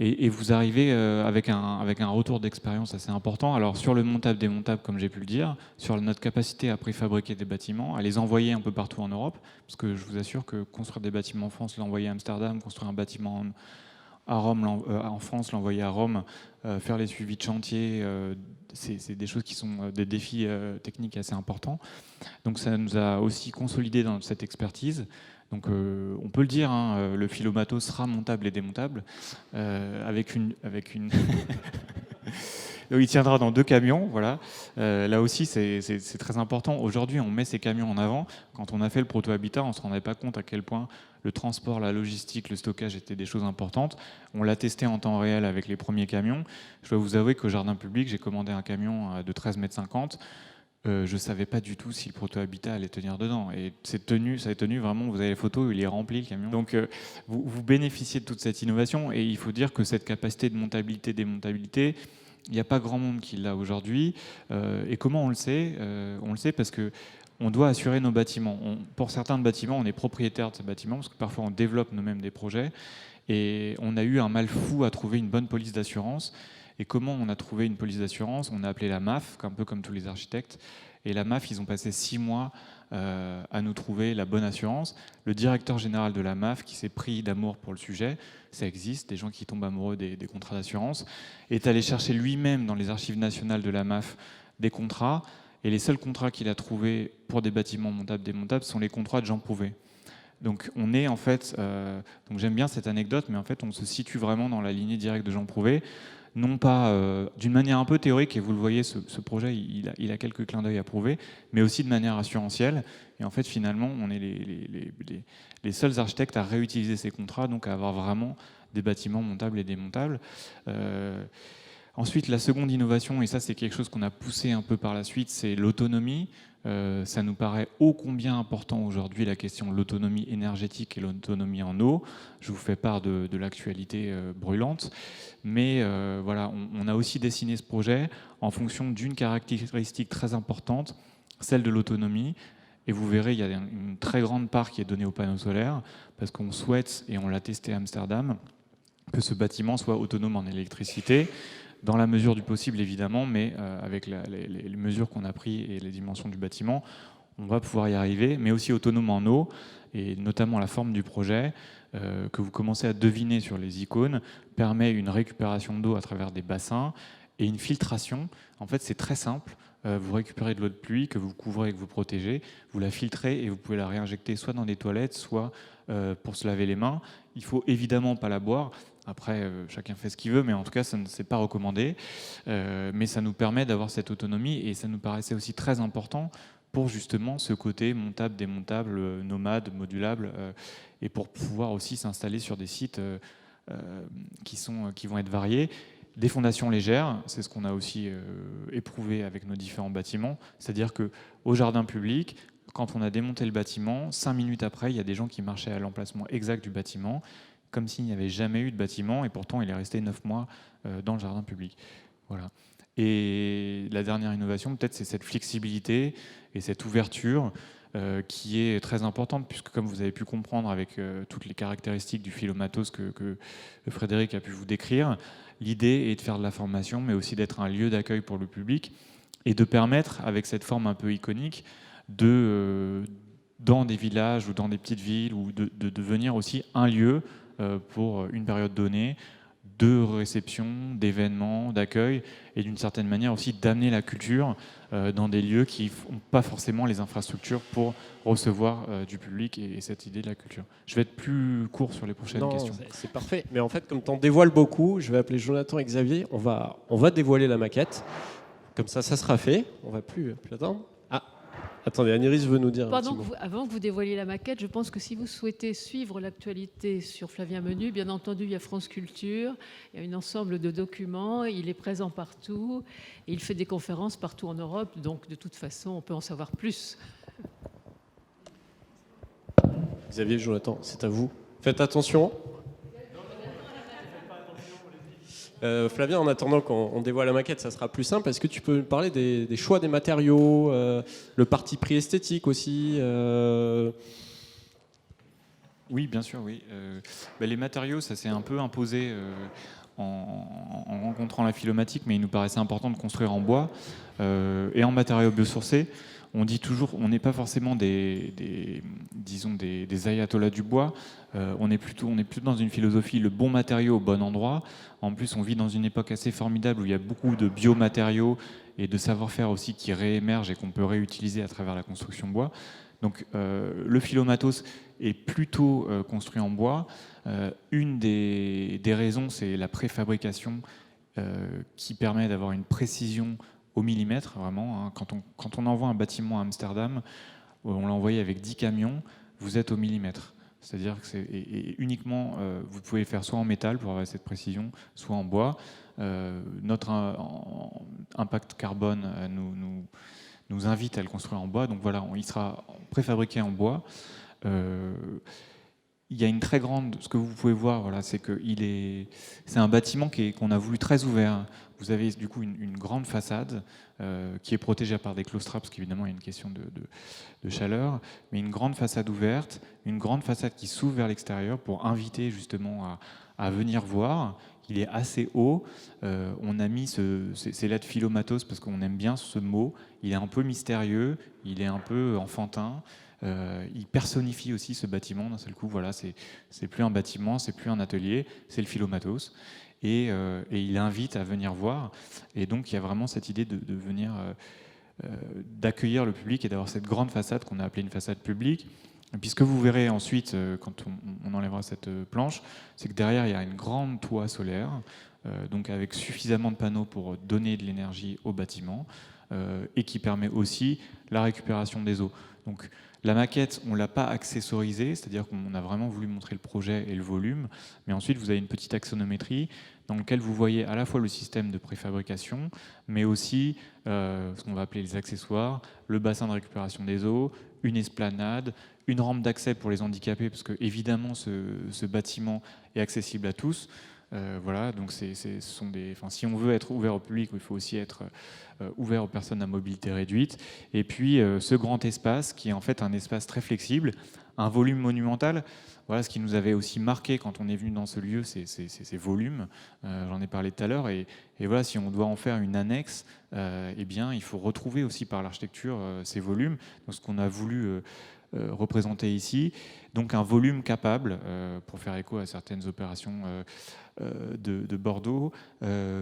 Et vous arrivez avec un retour d'expérience assez important. Alors sur le montable-démontable, comme j'ai pu le dire, sur notre capacité à préfabriquer des bâtiments, à les envoyer un peu partout en Europe, parce que je vous assure que construire des bâtiments en France, l'envoyer à Amsterdam, construire un bâtiment à Rome, en France, l'envoyer à Rome, faire les suivis de chantier, c'est des choses qui sont des défis techniques assez importants. Donc ça nous a aussi consolidé dans cette expertise. Donc on peut le dire, hein, le Philomatos sera montable et démontable avec une il tiendra dans 2 camions, voilà. Là aussi, c'est très important. Aujourd'hui, on met ces camions en avant. Quand on a fait le proto-habitat, on ne se rendait pas compte à quel point le transport, la logistique, le stockage étaient des choses importantes. On l'a testé en temps réel avec les premiers camions. Je dois vous avouer qu'au jardin public, j'ai commandé un camion de 13,50 mètres. Je ne savais pas du tout si le proto-habitat allait tenir dedans. Et ça a tenu vraiment, vous avez les photos, il est rempli le camion. Donc vous bénéficiez de toute cette innovation et il faut dire que cette capacité de montabilité, démontabilité, il n'y a pas grand monde qui l'a aujourd'hui. Et comment on le sait? On le sait parce que on doit assurer nos bâtiments. Pour certains bâtiments, on est propriétaire de ces bâtiments parce que parfois on développe nous-mêmes des projets. Et on a eu un mal fou à trouver une bonne police d'assurance. Et comment on a trouvé une police d'assurance? On a appelé la MAF, un peu comme tous les architectes. Et la MAF, ils ont passé 6 mois à nous trouver la bonne assurance. Le directeur général de la MAF, qui s'est pris d'amour pour le sujet, ça existe, des gens qui tombent amoureux des contrats d'assurance, est allé chercher lui-même dans les archives nationales de la MAF des contrats. Et les seuls contrats qu'il a trouvés pour des bâtiments montables, démontables, sont les contrats de Jean Prouvé. Donc on est en fait, donc j'aime bien cette anecdote, mais en fait on se situe vraiment dans la lignée directe de Jean Prouvé, non pas d'une manière un peu théorique, et vous le voyez, ce projet il a quelques clins d'œil à prouver, mais aussi de manière assurantielle. Et en fait finalement on est les seuls architectes à réutiliser ces contrats, donc à avoir vraiment des bâtiments montables et démontables. Ensuite, la seconde innovation, et ça c'est quelque chose qu'on a poussé un peu par la suite, c'est l'autonomie. Ça nous paraît ô combien important aujourd'hui, la question de l'autonomie énergétique et l'autonomie en eau. Je vous fais part de l'actualité brûlante. Mais voilà, on a aussi dessiné ce projet en fonction d'une caractéristique très importante, celle de l'autonomie. Et vous verrez, il y a une très grande part qui est donnée aux panneaux solaires, parce qu'on souhaite, et on l'a testé à Amsterdam, que ce bâtiment soit autonome en électricité, dans la mesure du possible évidemment, mais avec les mesures qu'on a prises et les dimensions du bâtiment, on va pouvoir y arriver, mais aussi autonome en eau, et notamment la forme du projet, que vous commencez à deviner sur les icônes, permet une récupération d'eau à travers des bassins et une filtration. En fait, c'est très simple. Vous récupérez de l'eau de pluie que vous couvrez et que vous protégez, vous la filtrez et vous pouvez la réinjecter soit dans des toilettes, soit pour se laver les mains. Il faut évidemment pas la boire. Après, chacun fait ce qu'il veut, mais en tout cas, ça ne s'est pas recommandé. Mais ça nous permet d'avoir cette autonomie et ça nous paraissait aussi très important pour justement ce côté montable, démontable, nomade, modulable, et pour pouvoir aussi s'installer sur des sites qui vont être variés. Des fondations légères, c'est ce qu'on a aussi éprouvé avec nos différents bâtiments. C'est-à-dire qu'au jardin public, quand on a démonté le bâtiment, 5 minutes après, il y a des gens qui marchaient à l'emplacement exact du bâtiment, comme s'il n'y avait jamais eu de bâtiment, et pourtant il est resté 9 mois dans le jardin public. Voilà. Et la dernière innovation, peut-être, c'est cette flexibilité et cette ouverture qui est très importante, puisque comme vous avez pu comprendre avec toutes les caractéristiques du Philomatos que Frédéric a pu vous décrire, l'idée est de faire de la formation, mais aussi d'être un lieu d'accueil pour le public, et de permettre, avec cette forme un peu iconique, dans des villages ou dans des petites villes, ou de devenir aussi un lieu pour une période donnée, de réception, d'événements, d'accueil, et d'une certaine manière aussi d'amener la culture dans des lieux qui n'ont pas forcément les infrastructures pour recevoir du public et cette idée de la culture. Je vais être plus court sur les prochaines questions. C'est parfait. Mais en fait, comme tu en dévoiles beaucoup, je vais appeler Jonathan et Xavier. On va dévoiler la maquette. Comme ça sera fait. On va plus attendre. Ah, attendez, Aniris veut nous dire un petit mot. Avant que vous dévoiliez la maquette, je pense que si vous souhaitez suivre l'actualité sur Flavien Menu, bien entendu, il y a France Culture, il y a un ensemble de documents, il est présent partout, et il fait des conférences partout en Europe, donc de toute façon, on peut en savoir plus. Xavier, Jonathan, c'est à vous. Faites attention. Flavien, en attendant qu'on dévoile la maquette, ça sera plus simple. Est-ce que tu peux nous parler des choix des matériaux, le parti pris esthétique aussi Oui, bien sûr, oui. Les matériaux, ça s'est un peu imposé en rencontrant la philomatique, mais il nous paraissait important de construire en bois et en matériaux biosourcés. On dit toujours, on n'est pas forcément des ayatollahs du bois. On est plutôt dans une philosophie, le bon matériau au bon endroit. En plus, on vit dans une époque assez formidable où il y a beaucoup de biomatériaux et de savoir-faire aussi qui réémergent et qu'on peut réutiliser à travers la construction bois. Donc, le Philomatos est plutôt construit en bois. Une des raisons, c'est la préfabrication qui permet d'avoir une précision au millimètre, vraiment. Hein. Quand on envoie un bâtiment à Amsterdam, on l'a envoyé avec 10 camions, vous êtes au millimètre. C'est-à-dire que uniquement, vous pouvez le faire soit en métal pour avoir cette précision, soit en bois. Notre impact carbone nous invite à le construire en bois. Donc voilà, il sera préfabriqué en bois. Il y a une très grande... Ce que vous pouvez voir, voilà, c'est un bâtiment qu'on a voulu très ouvert. Vous avez du coup une grande façade qui est protégée par des claustras, parce qu'évidemment il y a une question de chaleur, mais une grande façade ouverte, une grande façade qui s'ouvre vers l'extérieur pour inviter justement à venir voir. Il est assez haut. On a mis ces lettres Philomatos parce qu'on aime bien ce mot. Il est un peu mystérieux, il est un peu enfantin. Il personnifie aussi ce bâtiment d'un seul coup. Voilà, c'est plus un bâtiment, c'est plus un atelier, c'est le Philomatos. Et il invite à venir voir. Et donc il y a vraiment cette idée de venir d'accueillir le public et d'avoir cette grande façade qu'on a appelée une façade publique. Et puis ce que vous verrez ensuite quand on enlèvera cette planche, c'est que derrière il y a une grande toit solaire, donc avec suffisamment de panneaux pour donner de l'énergie au bâtiment et qui permet aussi la récupération des eaux. Donc la maquette, on ne l'a pas accessorisée, c'est-à-dire qu'on a vraiment voulu montrer le projet et le volume, mais ensuite vous avez une petite axonométrie dans laquelle vous voyez à la fois le système de préfabrication, mais aussi ce qu'on va appeler les accessoires, le bassin de récupération des eaux, une esplanade, une rampe d'accès pour les handicapés, parce que évidemment ce bâtiment est accessible à tous. Voilà, donc si on veut être ouvert au public, il faut aussi être ouvert aux personnes à mobilité réduite. Et puis ce grand espace qui est en fait un espace très flexible, un volume monumental. Voilà ce qui nous avait aussi marqué quand on est venu dans ce lieu, c'est ces volumes. J'en ai parlé tout à l'heure. Et voilà, si on doit en faire une annexe, eh bien, il faut retrouver aussi par l'architecture ces volumes. Donc, ce qu'on a voulu représenter ici, donc un volume capable, pour faire écho à certaines opérations de Bordeaux,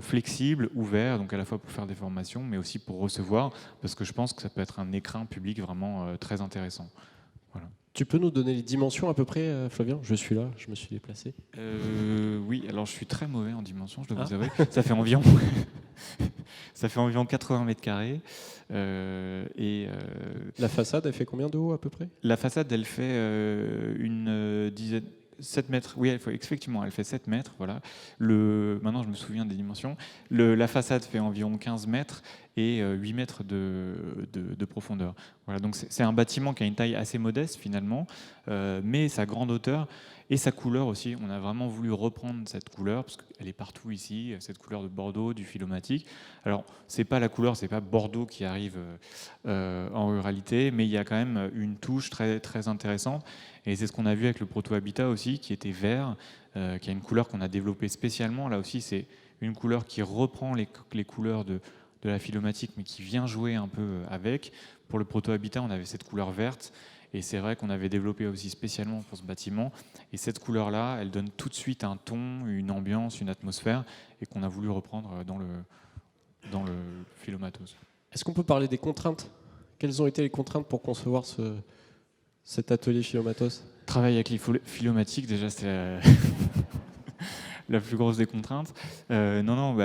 flexible, ouvert, donc à la fois pour faire des formations, mais aussi pour recevoir, parce que je pense que ça peut être un écrin public vraiment très intéressant. Voilà. Tu peux nous donner les dimensions à peu près, Flavien ? Je suis là, je me suis déplacé. Oui, alors je suis très mauvais en dimensions, je dois vous avouer. Ça fait environ 80 mètres carrés. La façade, elle fait combien de haut à peu près ? La façade, elle fait une dizaine... 7 mètres, oui, effectivement, elle fait 7 mètres. Voilà. Maintenant, je me souviens des dimensions. La façade fait environ 15 mètres et 8 mètres de profondeur. Voilà, donc c'est un bâtiment qui a une taille assez modeste finalement, mais sa grande hauteur et sa couleur aussi. On a vraiment voulu reprendre cette couleur parce qu'elle est partout ici, cette couleur de Bordeaux, du philomatique. Alors, c'est pas la couleur, c'est pas Bordeaux qui arrive en ruralité, mais il y a quand même une touche très, très intéressante. Et c'est ce qu'on a vu avec le proto-habitat aussi, qui était vert, qui a une couleur qu'on a développée spécialement. Là aussi, c'est une couleur qui reprend les couleurs de la philomatique, mais qui vient jouer un peu avec. Pour le proto-habitat, on avait cette couleur verte. Et c'est vrai qu'on avait développé aussi spécialement pour ce bâtiment. Et cette couleur-là, elle donne tout de suite un ton, une ambiance, une atmosphère, et qu'on a voulu reprendre dans le Philomatos. Est-ce qu'on peut parler des contraintes? Quelles ont été les contraintes pour concevoir cet atelier Philomatos? Travailler avec les philomatiques, déjà, c'est la plus grosse des contraintes.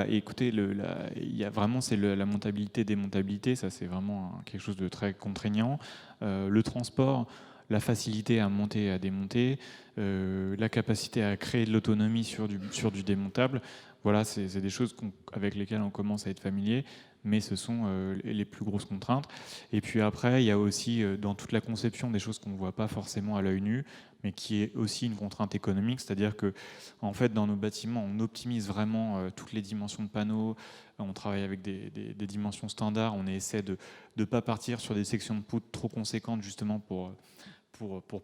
Écoutez, il y a vraiment, c'est la montabilité, démontabilité, ça c'est vraiment quelque chose de très contraignant. Le transport, la facilité à monter et à démonter, la capacité à créer de l'autonomie sur du démontable. Voilà, c'est des choses avec lesquelles on commence à être familier, mais ce sont les plus grosses contraintes. Et puis après, il y a aussi dans toute la conception des choses qu'on ne voit pas forcément à l'œil nu, mais qui est aussi une contrainte économique, c'est-à-dire que en fait, dans nos bâtiments, on optimise vraiment toutes les dimensions de panneaux, on travaille avec des dimensions standards, on essaie de ne pas partir sur des sections de poutres trop conséquentes justement pour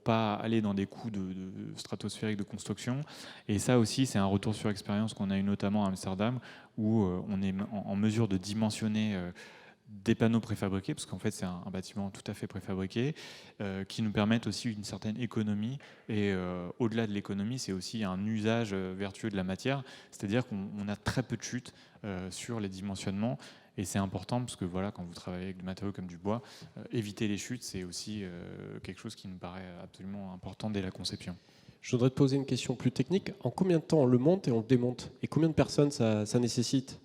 pas aller dans des coûts de stratosphériques de construction. Et ça aussi, c'est un retour sur expérience qu'on a eu notamment à Amsterdam, où on est en mesure de dimensionner des panneaux préfabriqués, parce qu'en fait c'est un bâtiment tout à fait préfabriqué, qui nous permettent aussi une certaine économie. Et au-delà de l'économie, c'est aussi un usage vertueux de la matière, c'est-à-dire qu'on a très peu de chutes sur les dimensionnements. Et c'est important parce que voilà, quand vous travaillez avec des matériaux comme du bois, éviter les chutes, c'est aussi quelque chose qui nous paraît absolument important dès la conception. Je voudrais te poser une question plus technique. En combien de temps on le monte et on le démonte? Et combien de personnes ça nécessite?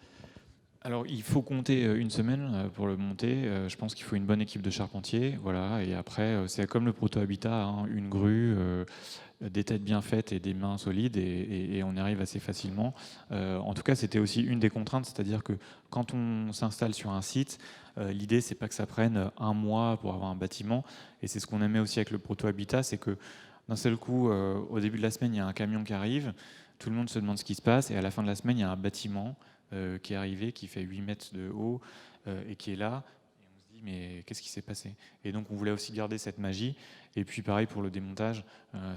Alors, il faut compter une semaine pour le monter. Je pense qu'il faut une bonne équipe de charpentiers. Voilà. Et après, c'est comme le proto-habitat, hein, une grue, des têtes bien faites et des mains solides, et on y arrive assez facilement. En tout cas, c'était aussi une des contraintes, c'est-à-dire que quand on s'installe sur un site, l'idée, c'est pas que ça prenne un mois pour avoir un bâtiment. Et c'est ce qu'on aimait aussi avec le proto-habitat, c'est que d'un seul coup, au début de la semaine, il y a un camion qui arrive, tout le monde se demande ce qui se passe, et à la fin de la semaine, il y a un bâtiment qui est arrivé, qui fait 8 mètres de haut et qui est là. Et on se dit, mais qu'est-ce qui s'est passé? Et donc, on voulait aussi garder cette magie. Et puis, pareil pour le démontage,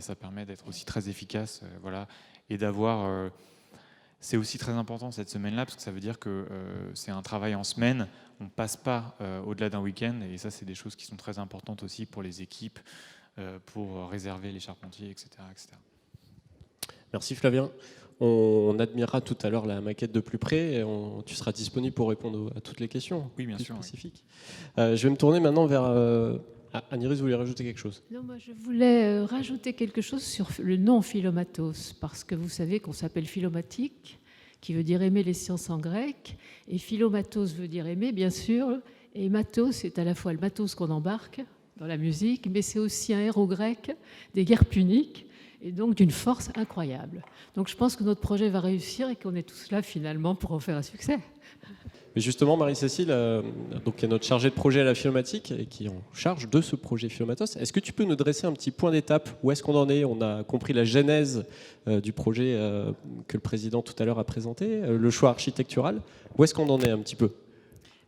ça permet d'être aussi très efficace. Voilà, et d'avoir... c'est aussi très important cette semaine-là, parce que ça veut dire que c'est un travail en semaine. On ne passe pas au-delà d'un week-end. Et ça, c'est des choses qui sont très importantes aussi pour les équipes, pour réserver les charpentiers, etc., etc. Merci Flavien. On admirera tout à l'heure la maquette de plus près et tu seras disponible pour répondre à toutes les questions. Oui, bien sûr. Spécifiques. Je vais me tourner maintenant vers... Anne-Iris, vous voulez rajouter quelque chose? Non, moi je voulais rajouter quelque chose sur le nom Philomatos, parce que vous savez qu'on s'appelle philomatique, qui veut dire aimer les sciences en grec, et philomatos veut dire aimer, bien sûr, et matos, c'est à la fois le matos qu'on embarque dans la musique, mais c'est aussi un héros grec des guerres puniques, et donc d'une force incroyable. Donc je pense que notre projet va réussir et qu'on est tous là finalement pour en faire un succès. Mais justement, Marie-Cécile, donc, qui est notre chargée de projet à la Philomatique et qui est en charge de ce projet Philomatos, est-ce que tu peux nous dresser un petit point d'étape? Où est-ce qu'on en est? On a compris la genèse du projet que le président tout à l'heure a présenté, le choix architectural. Où est-ce qu'on en est un petit peu?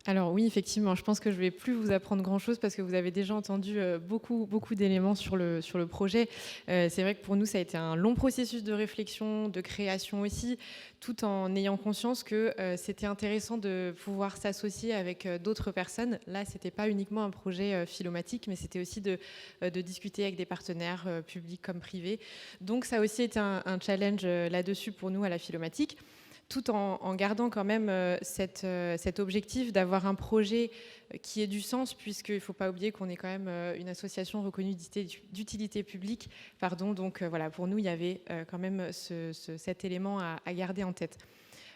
Alors oui, effectivement, je pense que je ne vais plus vous apprendre grand-chose parce que vous avez déjà entendu beaucoup d'éléments sur le projet. C'est vrai que pour nous, ça a été un long processus de réflexion, de création aussi, tout en ayant conscience que c'était intéressant de pouvoir s'associer avec d'autres personnes. Là, ce n'était pas uniquement un projet philomatique, mais c'était aussi de discuter avec des partenaires publics comme privés. Donc ça a aussi été un challenge là-dessus pour nous à la Philomatique, tout en gardant quand même cet objectif d'avoir un projet qui ait du sens, puisqu'il ne faut pas oublier qu'on est quand même une association reconnue d'utilité publique. Donc voilà, pour nous, il y avait quand même cet élément à garder en tête.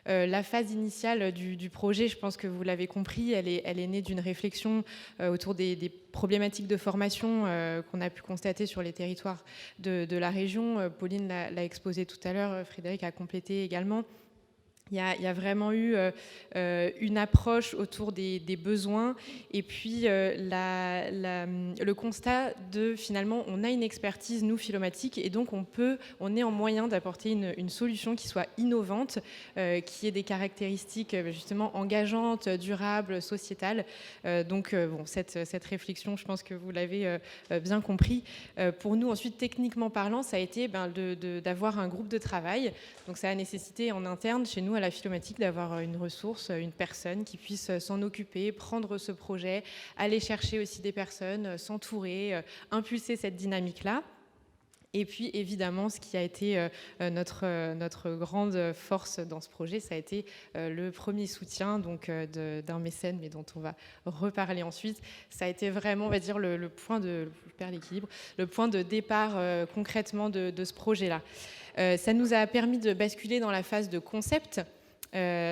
La phase initiale du projet, je pense que vous l'avez compris, elle est née d'une réflexion autour des problématiques de formation qu'on a pu constater sur les territoires de la région. Pauline l'a exposé tout à l'heure, Frédéric a complété également. Il y a vraiment eu une approche autour des besoins et puis le constat de finalement on a une expertise nous Philomatique et donc on est en moyen d'apporter une solution qui soit innovante, qui ait des caractéristiques justement engageantes, durables, sociétales. Cette réflexion, je pense que vous l'avez bien compris. Pour nous ensuite, techniquement parlant, ça a été d'avoir un groupe de travail. Donc ça a nécessité en interne chez nous nous, à la Philomatique, d'avoir une ressource, une personne qui puisse s'en occuper, prendre ce projet, aller chercher aussi des personnes, s'entourer, impulser cette dynamique-là. Et puis, évidemment, ce qui a été notre grande force dans ce projet, ça a été le premier soutien d'un mécène, mais dont on va reparler ensuite. Ça a été vraiment, on va dire, le point de... Je perds l'équilibre. Le point de départ, concrètement, de ce projet-là. Ça nous a permis de basculer dans la phase de concept.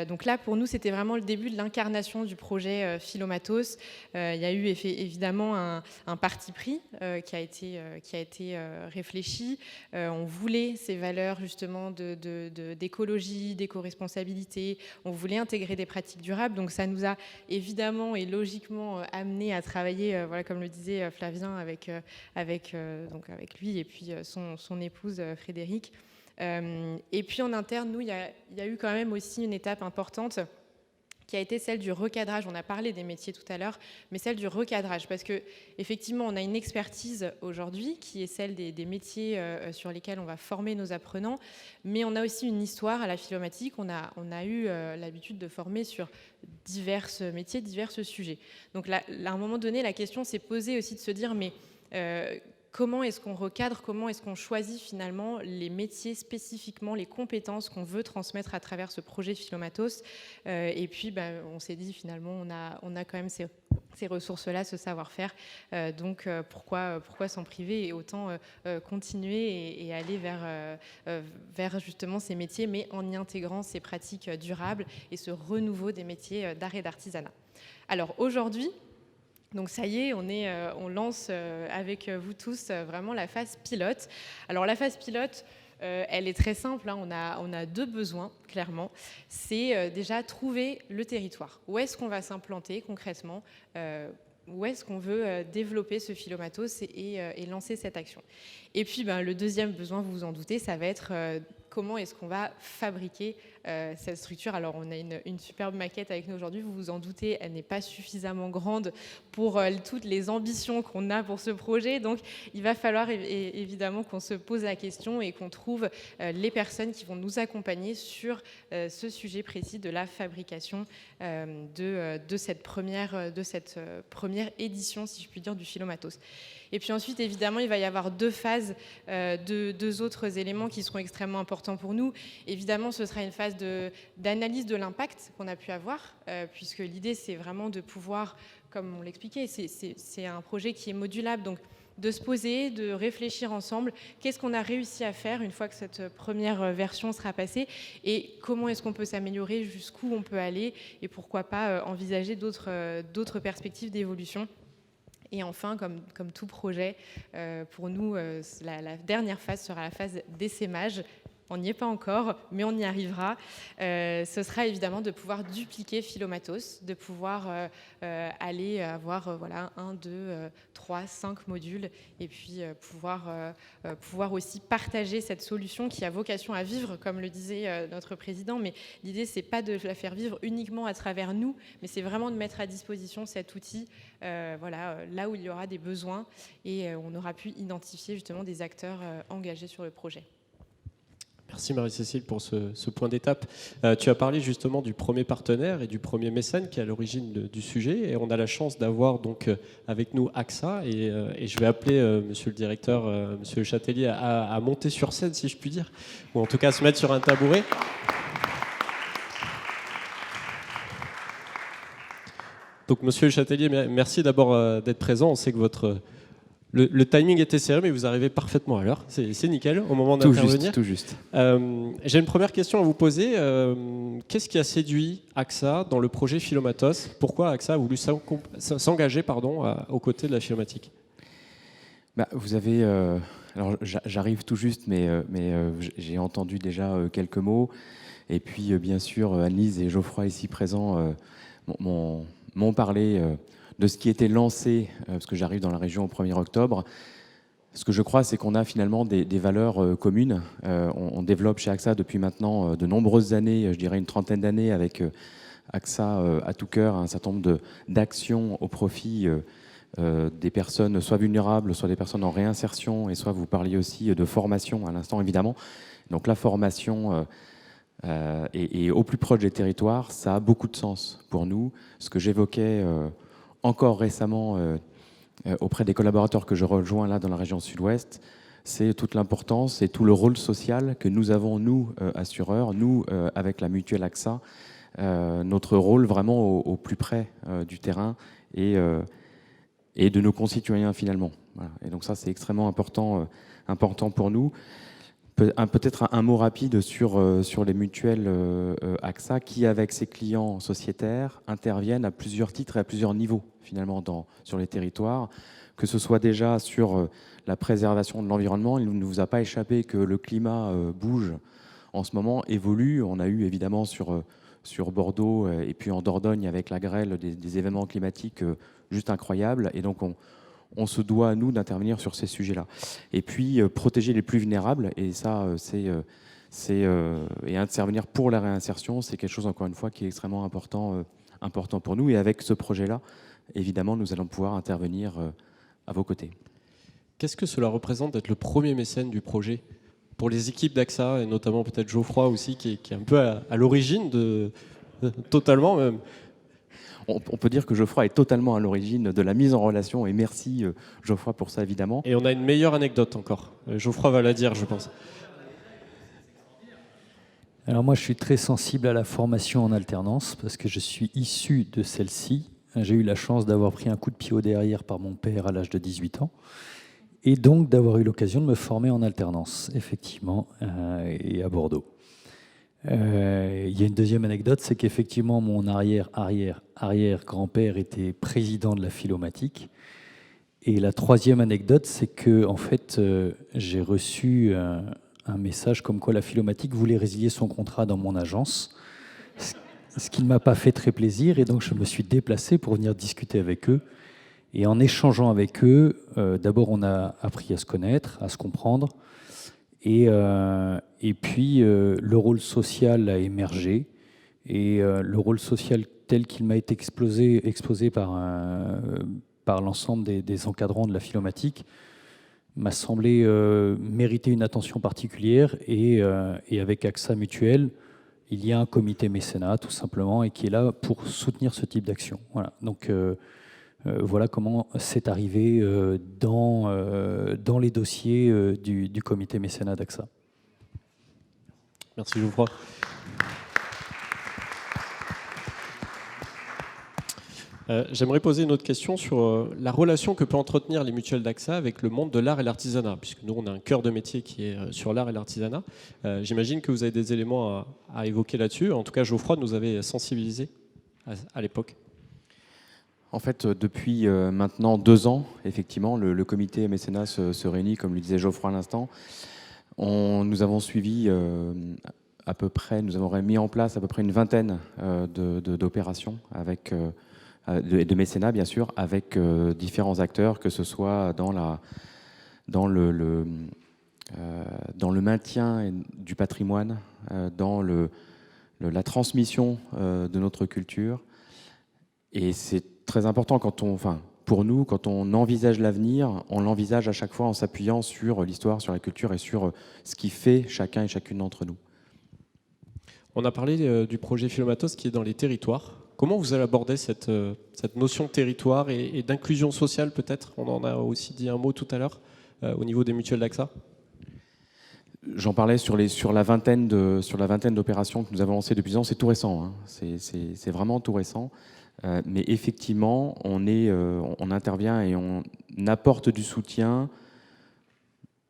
Donc là, pour nous, c'était vraiment le début de l'incarnation du projet Philomatos. Il y a eu évidemment un parti pris qui a été réfléchi. On voulait ces valeurs justement d'écologie, d'éco-responsabilité. On voulait intégrer des pratiques durables. Donc ça nous a évidemment et logiquement amené à travailler, voilà, comme le disait Flavien, avec lui et puis son épouse Frédéric. Et puis en interne, nous, il y a eu quand même aussi une étape importante qui a été celle du recadrage. On a parlé des métiers tout à l'heure, mais celle du recadrage, parce qu'effectivement, on a une expertise aujourd'hui qui est celle des métiers sur lesquels on va former nos apprenants, mais on a aussi une histoire à la Philomatique. On a eu l'habitude de former sur divers métiers, divers sujets. Donc là, à un moment donné, la question s'est posée aussi de se dire, mais... comment est-ce qu'on recadre, comment est-ce qu'on choisit finalement les métiers spécifiquement, les compétences qu'on veut transmettre à travers ce projet Philomatos. Et puis on s'est dit finalement on a quand même ces ressources-là, ce savoir-faire, donc pourquoi s'en priver et autant continuer et aller vers justement ces métiers, mais en y intégrant ces pratiques durables et ce renouveau des métiers d'art et d'artisanat. Alors aujourd'hui, donc ça y est, on lance avec vous tous vraiment la phase pilote. Alors la phase pilote, elle est très simple, hein. On a deux besoins, clairement. C'est déjà trouver le territoire. Où est-ce qu'on va s'implanter concrètement, où est-ce qu'on veut développer ce Philomatos et lancer cette action. Et puis le deuxième besoin, vous vous en doutez, ça va être comment est-ce qu'on va fabriquer cette structure. Alors on a une superbe maquette avec nous aujourd'hui, vous vous en doutez, elle n'est pas suffisamment grande pour toutes les ambitions qu'on a pour ce projet, donc il va falloir évidemment qu'on se pose la question et qu'on trouve les personnes qui vont nous accompagner sur ce sujet précis de la fabrication de cette première édition, si je puis dire, du Philomatos. Et puis ensuite, évidemment, il va y avoir deux phases, deux autres éléments qui seront extrêmement importants pour nous. Évidemment, ce sera une phase d'analyse de l'impact qu'on a pu avoir, puisque l'idée, c'est vraiment de pouvoir, comme on l'expliquait, c'est un projet qui est modulable, donc de se poser, de réfléchir ensemble, qu'est-ce qu'on a réussi à faire une fois que cette première version sera passée, et comment est-ce qu'on peut s'améliorer, jusqu'où on peut aller, et pourquoi pas envisager d'autres perspectives d'évolution. Et enfin, comme tout projet, pour nous, la dernière phase sera la phase d'essaimage. On n'y est pas encore, mais on y arrivera. Ce sera évidemment de pouvoir dupliquer Philomatos, de pouvoir aller avoir 1, 2, 3, 5 modules, et puis pouvoir aussi partager cette solution qui a vocation à vivre, comme le disait notre président. Mais l'idée, c'est pas de la faire vivre uniquement à travers nous, mais c'est vraiment de mettre à disposition cet outil là où il y aura des besoins, et on aura pu identifier justement des acteurs engagés sur le projet. Merci Marie-Cécile pour ce point d'étape. Tu as parlé justement du premier partenaire et du premier mécène qui est à l'origine du sujet, et on a la chance d'avoir donc avec nous AXA, et je vais appeler monsieur le directeur, monsieur Châtelier, à monter sur scène, si je puis dire, ou en tout cas à se mettre sur un tabouret. Donc monsieur le Châtelier, merci d'abord d'être présent. On sait que le timing était serré, mais vous arrivez parfaitement à l'heure. C'est nickel au moment d'intervenir. Tout juste. J'ai une première question à vous poser. Qu'est-ce qui a séduit AXA dans le projet Philomatos ? Pourquoi AXA a voulu s'engager aux côtés de la Philomatique ? Vous avez... alors j'arrive tout juste, mais j'ai entendu déjà quelques mots. Et puis, bien sûr, Annelise et Geoffroy ici présents m'ont parlé de ce qui était lancé, parce que j'arrive dans la région au 1er octobre. Ce que je crois, c'est qu'on a finalement des valeurs communes. On développe chez AXA depuis maintenant de nombreuses années, je dirais une trentaine d'années, avec AXA à tout cœur, un certain nombre d'actions au profit des personnes soit vulnérables, soit des personnes en réinsertion, et soit vous parliez aussi de formation à l'instant, évidemment. Donc la formation Et au plus proche des territoires, ça a beaucoup de sens pour nous. Ce que j'évoquais encore récemment auprès des collaborateurs que je rejoins là dans la région sud-ouest, c'est toute l'importance et tout le rôle social que nous avons, nous, assureurs, nous, avec la mutuelle AXA, notre rôle vraiment au plus près du terrain et de nos concitoyens finalement. Voilà. Et donc ça, c'est extrêmement important pour nous. Peut-être un mot rapide sur les mutuelles AXA qui, avec ses clients sociétaires, interviennent à plusieurs titres et à plusieurs niveaux finalement sur les territoires, que ce soit déjà sur la préservation de l'environnement. Il ne vous a pas échappé que le climat bouge en ce moment, évolue. On a eu évidemment sur Bordeaux et puis en Dordogne avec la grêle des événements climatiques juste incroyables. Et donc on se doit à nous d'intervenir sur ces sujets-là. Et puis protéger les plus vulnérables, et ça et intervenir pour la réinsertion, c'est quelque chose encore une fois qui est extrêmement important pour nous. Et avec ce projet-là, évidemment, nous allons pouvoir intervenir à vos côtés. Qu'est-ce que cela représente d'être le premier mécène du projet pour les équipes d'AXA, et notamment peut-être Geoffroy aussi, qui est un peu à l'origine totalement même. On peut dire que Geoffroy est totalement à l'origine de la mise en relation, et merci Geoffroy pour ça évidemment. Et on a une meilleure anecdote encore. Geoffroy va la dire, je pense. Alors moi, je suis très sensible à la formation en alternance parce que je suis issu de celle-ci. J'ai eu la chance d'avoir pris un coup de pied au derrière par mon père à l'âge de 18 ans et donc d'avoir eu l'occasion de me former en alternance, effectivement, et à Bordeaux. Il y a une deuxième anecdote, c'est qu'effectivement mon arrière-grand-père était président de la Philomatique. Et la troisième anecdote, c'est que en fait, j'ai reçu un message comme quoi la Philomatique voulait résilier son contrat dans mon agence, ce qui ne m'a pas fait très plaisir. Et donc je me suis déplacé pour venir discuter avec eux. Et en échangeant avec eux, d'abord on a appris à se connaître, à se comprendre. Et puis, le rôle social a émergé. Et le rôle social tel qu'il m'a été exposé par l'ensemble des encadrants de la Philomatique m'a semblé mériter une attention particulière. Et avec AXA Mutuelle, il y a un comité mécénat, tout simplement, et qui est là pour soutenir ce type d'action. Voilà. Donc, voilà comment c'est arrivé dans les dossiers du comité mécénat d'AXA. Merci Geoffroy. J'aimerais poser une autre question sur la relation que peut entretenir les mutuelles d'AXA avec le monde de l'art et l'artisanat, puisque nous on a un cœur de métier qui est sur l'art et l'artisanat. J'imagine que vous avez des éléments à évoquer là-dessus. En tout cas, Geoffroy nous avait sensibilisés à l'époque. En fait, depuis maintenant 2 ans, effectivement, le comité mécénat se réunit, comme le disait Geoffroy à l'instant. Nous avons suivi à peu près, nous avons mis en place à peu près une vingtaine d'opérations avec de mécénat, bien sûr, avec différents acteurs, que ce soit dans le maintien du patrimoine, dans la transmission de notre culture. Et c'est très important pour nous, quand on envisage l'avenir, on l'envisage à chaque fois en s'appuyant sur l'histoire, sur la culture et sur ce qui fait chacun et chacune d'entre nous. On a parlé du projet Philomatos qui est dans les territoires. Comment vous allez aborder cette notion de territoire et d'inclusion sociale peut-être? On en a aussi dit un mot tout à l'heure au niveau des mutuelles d'AXA. J'en parlais sur la vingtaine d'opérations que nous avons lancées depuis 2 ans. C'est tout récent, hein. C'est vraiment tout récent. Mais effectivement, on intervient et on apporte du soutien.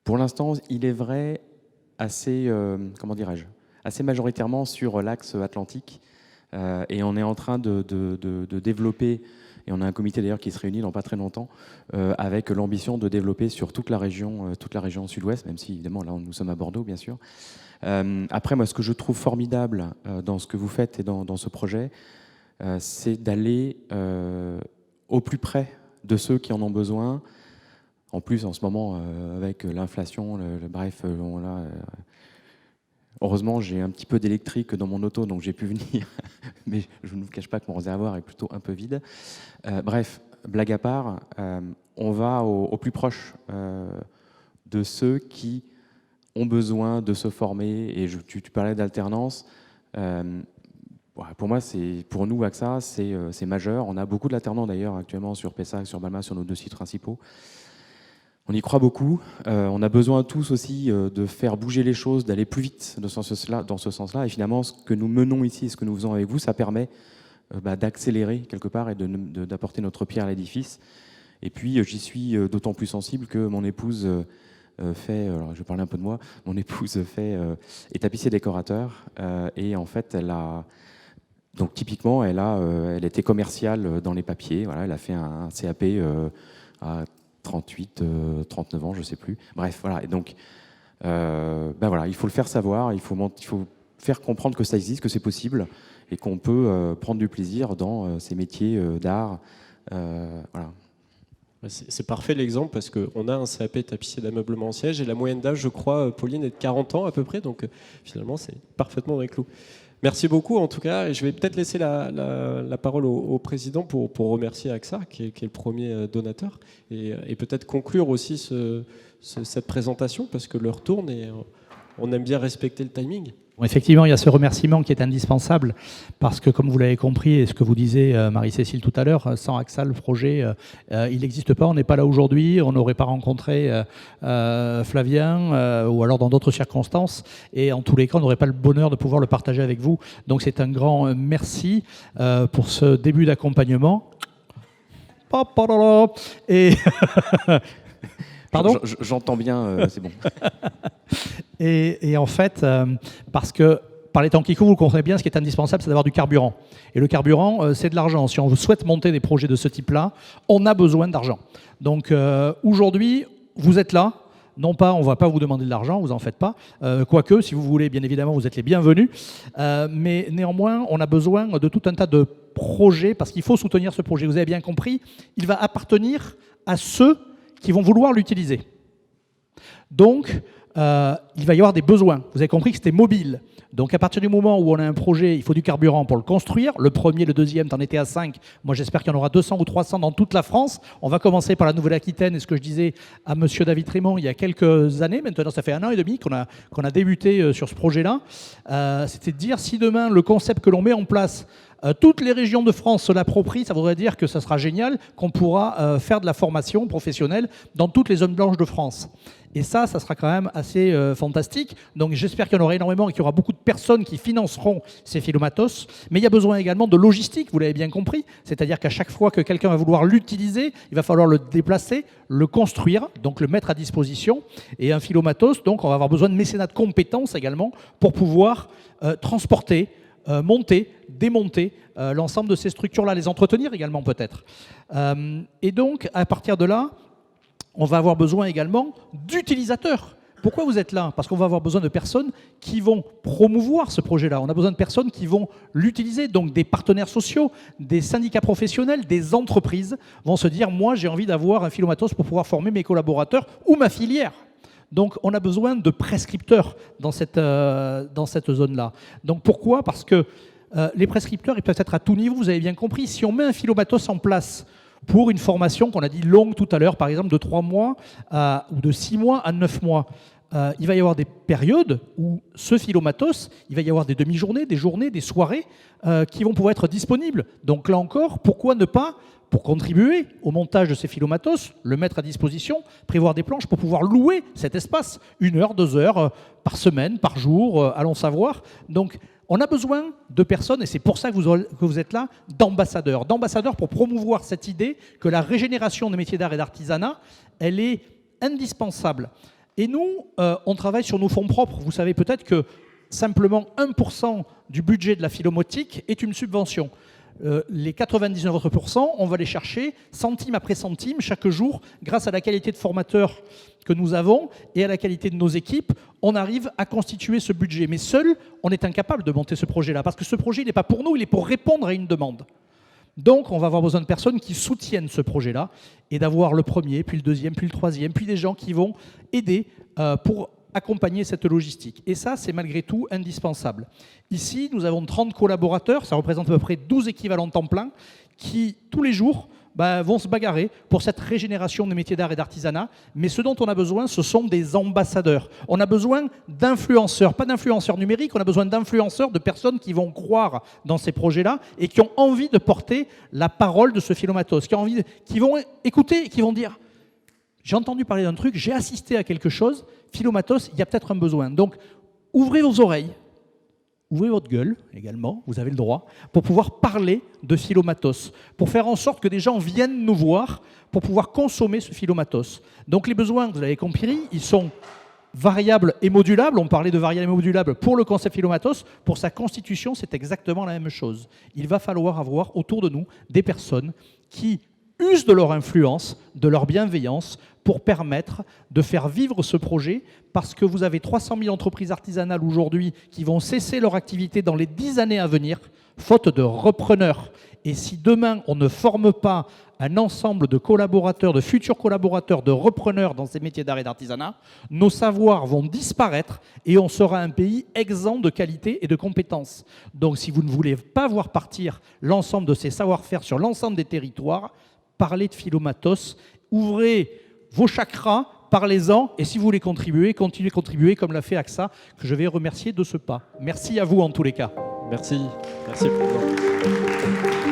Pour l'instant, il est vrai, assez majoritairement sur l'axe atlantique. Et on est en train de développer, et on a un comité d'ailleurs qui se réunit dans pas très longtemps, avec l'ambition de développer sur toute la région sud-ouest, même si évidemment là nous sommes à Bordeaux, bien sûr. Après, moi, ce que je trouve formidable dans ce que vous faites et dans ce projet, c'est d'aller au plus près de ceux qui en ont besoin. En plus, en ce moment, avec l'inflation, heureusement, j'ai un petit peu d'électrique dans mon auto, donc j'ai pu venir. Mais je ne vous cache pas que mon réservoir est plutôt un peu vide. Bref, blague à part, on va au plus proche de ceux qui ont besoin de se former, et tu parlais d'alternance. Pour moi, pour nous, AXA, c'est majeur. On a beaucoup d'alternants d'ailleurs actuellement sur Pessac, sur Balma, sur nos 2 sites principaux. On y croit beaucoup. On a besoin tous aussi de faire bouger les choses, d'aller plus vite dans ce sens-là. Et finalement, ce que nous menons ici, ce que nous faisons avec vous, ça permet d'accélérer quelque part et d'apporter notre pierre à l'édifice. Et puis, j'y suis d'autant plus sensible que mon épouse alors je vais parler un peu de moi, mon épouse est tapissier décorateur, et en fait, donc typiquement, elle était commerciale dans les papiers. Voilà, elle a fait un CAP à 38, 39 ans, je ne sais plus. Bref, voilà. Et donc, voilà, il faut le faire savoir, il faut faire comprendre que ça existe, que c'est possible, et qu'on peut prendre du plaisir dans ces métiers d'art. Voilà. C'est parfait l'exemple, parce qu'on a un CAP tapissier d'ameublement en siège, et la moyenne d'âge, je crois, Pauline, est de 40 ans à peu près, donc finalement c'est parfaitement dans les clous. Merci beaucoup en tout cas, et je vais peut-être laisser la parole au président pour remercier AXA, qui est le premier donateur, et peut-être conclure aussi cette présentation, parce que l'heure tourne et on aime bien respecter le timing. Effectivement, il y a ce remerciement qui est indispensable parce que, comme vous l'avez compris, et ce que vous disiez, Marie-Cécile, tout à l'heure, sans AXA, le projet, il n'existe pas. On n'est pas là aujourd'hui. On n'aurait pas rencontré Flavien ou alors dans d'autres circonstances. Et en tous les cas, on n'aurait pas le bonheur de pouvoir le partager avec vous. Donc, c'est un grand merci pour ce début d'accompagnement. Et... Pardon ? J'entends bien, c'est bon. Et en fait, parce que par les temps qui courent, vous comprenez bien, ce qui est indispensable, c'est d'avoir du carburant. Et le carburant, c'est de l'argent. Si on souhaite monter des projets de ce type-là, on a besoin d'argent. Donc aujourd'hui, vous êtes là. Non pas, on ne va pas vous demander de l'argent, vous en faites pas. Quoique, si vous voulez, bien évidemment, vous êtes les bienvenus. Mais néanmoins, on a besoin de tout un tas de projets, parce qu'il faut soutenir ce projet. Vous avez bien compris, il va appartenir à ceux qui vont vouloir l'utiliser. Donc, il va y avoir des besoins. Vous avez compris que c'était mobile. Donc, à partir du moment où on a un projet, il faut du carburant pour le construire. Le premier, le deuxième, t'en étais à 5. Moi, j'espère qu'il y en aura 200 ou 300 dans toute la France. On va commencer par la Nouvelle-Aquitaine. Et ce que je disais à monsieur David Raymond il y a quelques années, maintenant, ça fait 1 an et demi qu'on a débuté sur ce projet-là. C'était de dire, si demain, le concept que l'on met en place, toutes les régions de France se l'approprient, ça voudrait dire que ça sera génial, qu'on pourra faire de la formation professionnelle dans toutes les zones blanches de France. Et ça sera quand même assez fantastique. Donc j'espère qu'il y en aura énormément et qu'il y aura beaucoup de personnes qui financeront ces Philomatos. Mais il y a besoin également de logistique, vous l'avez bien compris. C'est-à-dire qu'à chaque fois que quelqu'un va vouloir l'utiliser, il va falloir le déplacer, le construire, donc le mettre à disposition. Et un Philomatos, donc on va avoir besoin de mécénat de compétences également pour pouvoir transporter, monter, démonter l'ensemble de ces structures-là, les entretenir également peut-être. Et donc, à partir de là, on va avoir besoin également d'utilisateurs. Pourquoi vous êtes là ? Parce qu'on va avoir besoin de personnes qui vont promouvoir ce projet-là. On a besoin de personnes qui vont l'utiliser. Donc des partenaires sociaux, des syndicats professionnels, des entreprises vont se dire « Moi, j'ai envie d'avoir un Philomatos pour pouvoir former mes collaborateurs ou ma filière ». Donc, on a besoin de prescripteurs dans cette zone-là. Donc, pourquoi ? Parce que les prescripteurs, ils peuvent être à tout niveau, vous avez bien compris. Si on met un Philomatos en place pour une formation qu'on a dit longue tout à l'heure, par exemple de 3 mois ou de 6 mois à 9 mois, il va y avoir des périodes où ce Philomatos, il va y avoir des demi-journées, des journées, des soirées qui vont pouvoir être disponibles. Donc là encore, pourquoi ne pas, pour contribuer au montage de ces Philomatos, le mettre à disposition, prévoir des planches pour pouvoir louer cet espace, 1 heure, 2 heures par semaine, par jour, allons savoir. Donc on a besoin de personnes, et c'est pour ça que vous êtes là, d'ambassadeurs pour promouvoir cette idée que la régénération des métiers d'art et d'artisanat, elle est indispensable. Et nous, on travaille sur nos fonds propres. Vous savez peut-être que simplement 1% du budget de la Philomotique est une subvention. Les 99 autres %, on va les chercher centime après centime chaque jour grâce à la qualité de formateurs que nous avons et à la qualité de nos équipes. On arrive à constituer ce budget. Mais seul, on est incapable de monter ce projet-là parce que ce projet, il n'est pas pour nous, il est pour répondre à une demande. Donc, on va avoir besoin de personnes qui soutiennent ce projet-là et d'avoir le premier, puis le deuxième, puis le troisième, puis des gens qui vont aider pour accompagner cette logistique. Et ça, c'est malgré tout indispensable. Ici, nous avons 30 collaborateurs, ça représente à peu près 12 équivalents temps plein, qui, tous les jours, vont se bagarrer pour cette régénération des métiers d'art et d'artisanat. Mais ce dont on a besoin, ce sont des ambassadeurs. On a besoin d'influenceurs, pas d'influenceurs numériques, on a besoin d'influenceurs, de personnes qui vont croire dans ces projets-là et qui ont envie de porter la parole de ce Philomatos, qui vont écouter et qui vont dire « J'ai entendu parler d'un truc, j'ai assisté à quelque chose, Philomatos, il y a peut-être un besoin. » Donc, ouvrez vos oreilles. Ouvrez votre gueule également, vous avez le droit, pour pouvoir parler de Philomatos, pour faire en sorte que des gens viennent nous voir pour pouvoir consommer ce Philomatos. Donc les besoins, vous l'avez compris, ils sont variables et modulables. On parlait de variables et modulables pour le concept Philomatos. Pour sa constitution, c'est exactement la même chose. Il va falloir avoir autour de nous des personnes qui usent de leur influence, de leur bienveillance, pour permettre de faire vivre ce projet, parce que vous avez 300 000 entreprises artisanales aujourd'hui qui vont cesser leur activité dans les 10 années à venir, faute de repreneurs. Et si demain, on ne forme pas un ensemble de collaborateurs, de futurs collaborateurs, de repreneurs dans ces métiers d'art et d'artisanat, nos savoirs vont disparaître et on sera un pays exempt de qualité et de compétences. Donc si vous ne voulez pas voir partir l'ensemble de ces savoir-faire sur l'ensemble des territoires, parlez de Philomatos, ouvrez vos chakras, parlez-en, et si vous voulez contribuer, continuez de contribuer comme l'a fait AXA, que je vais remercier de ce pas. Merci à vous en tous les cas. Merci. Merci, Président.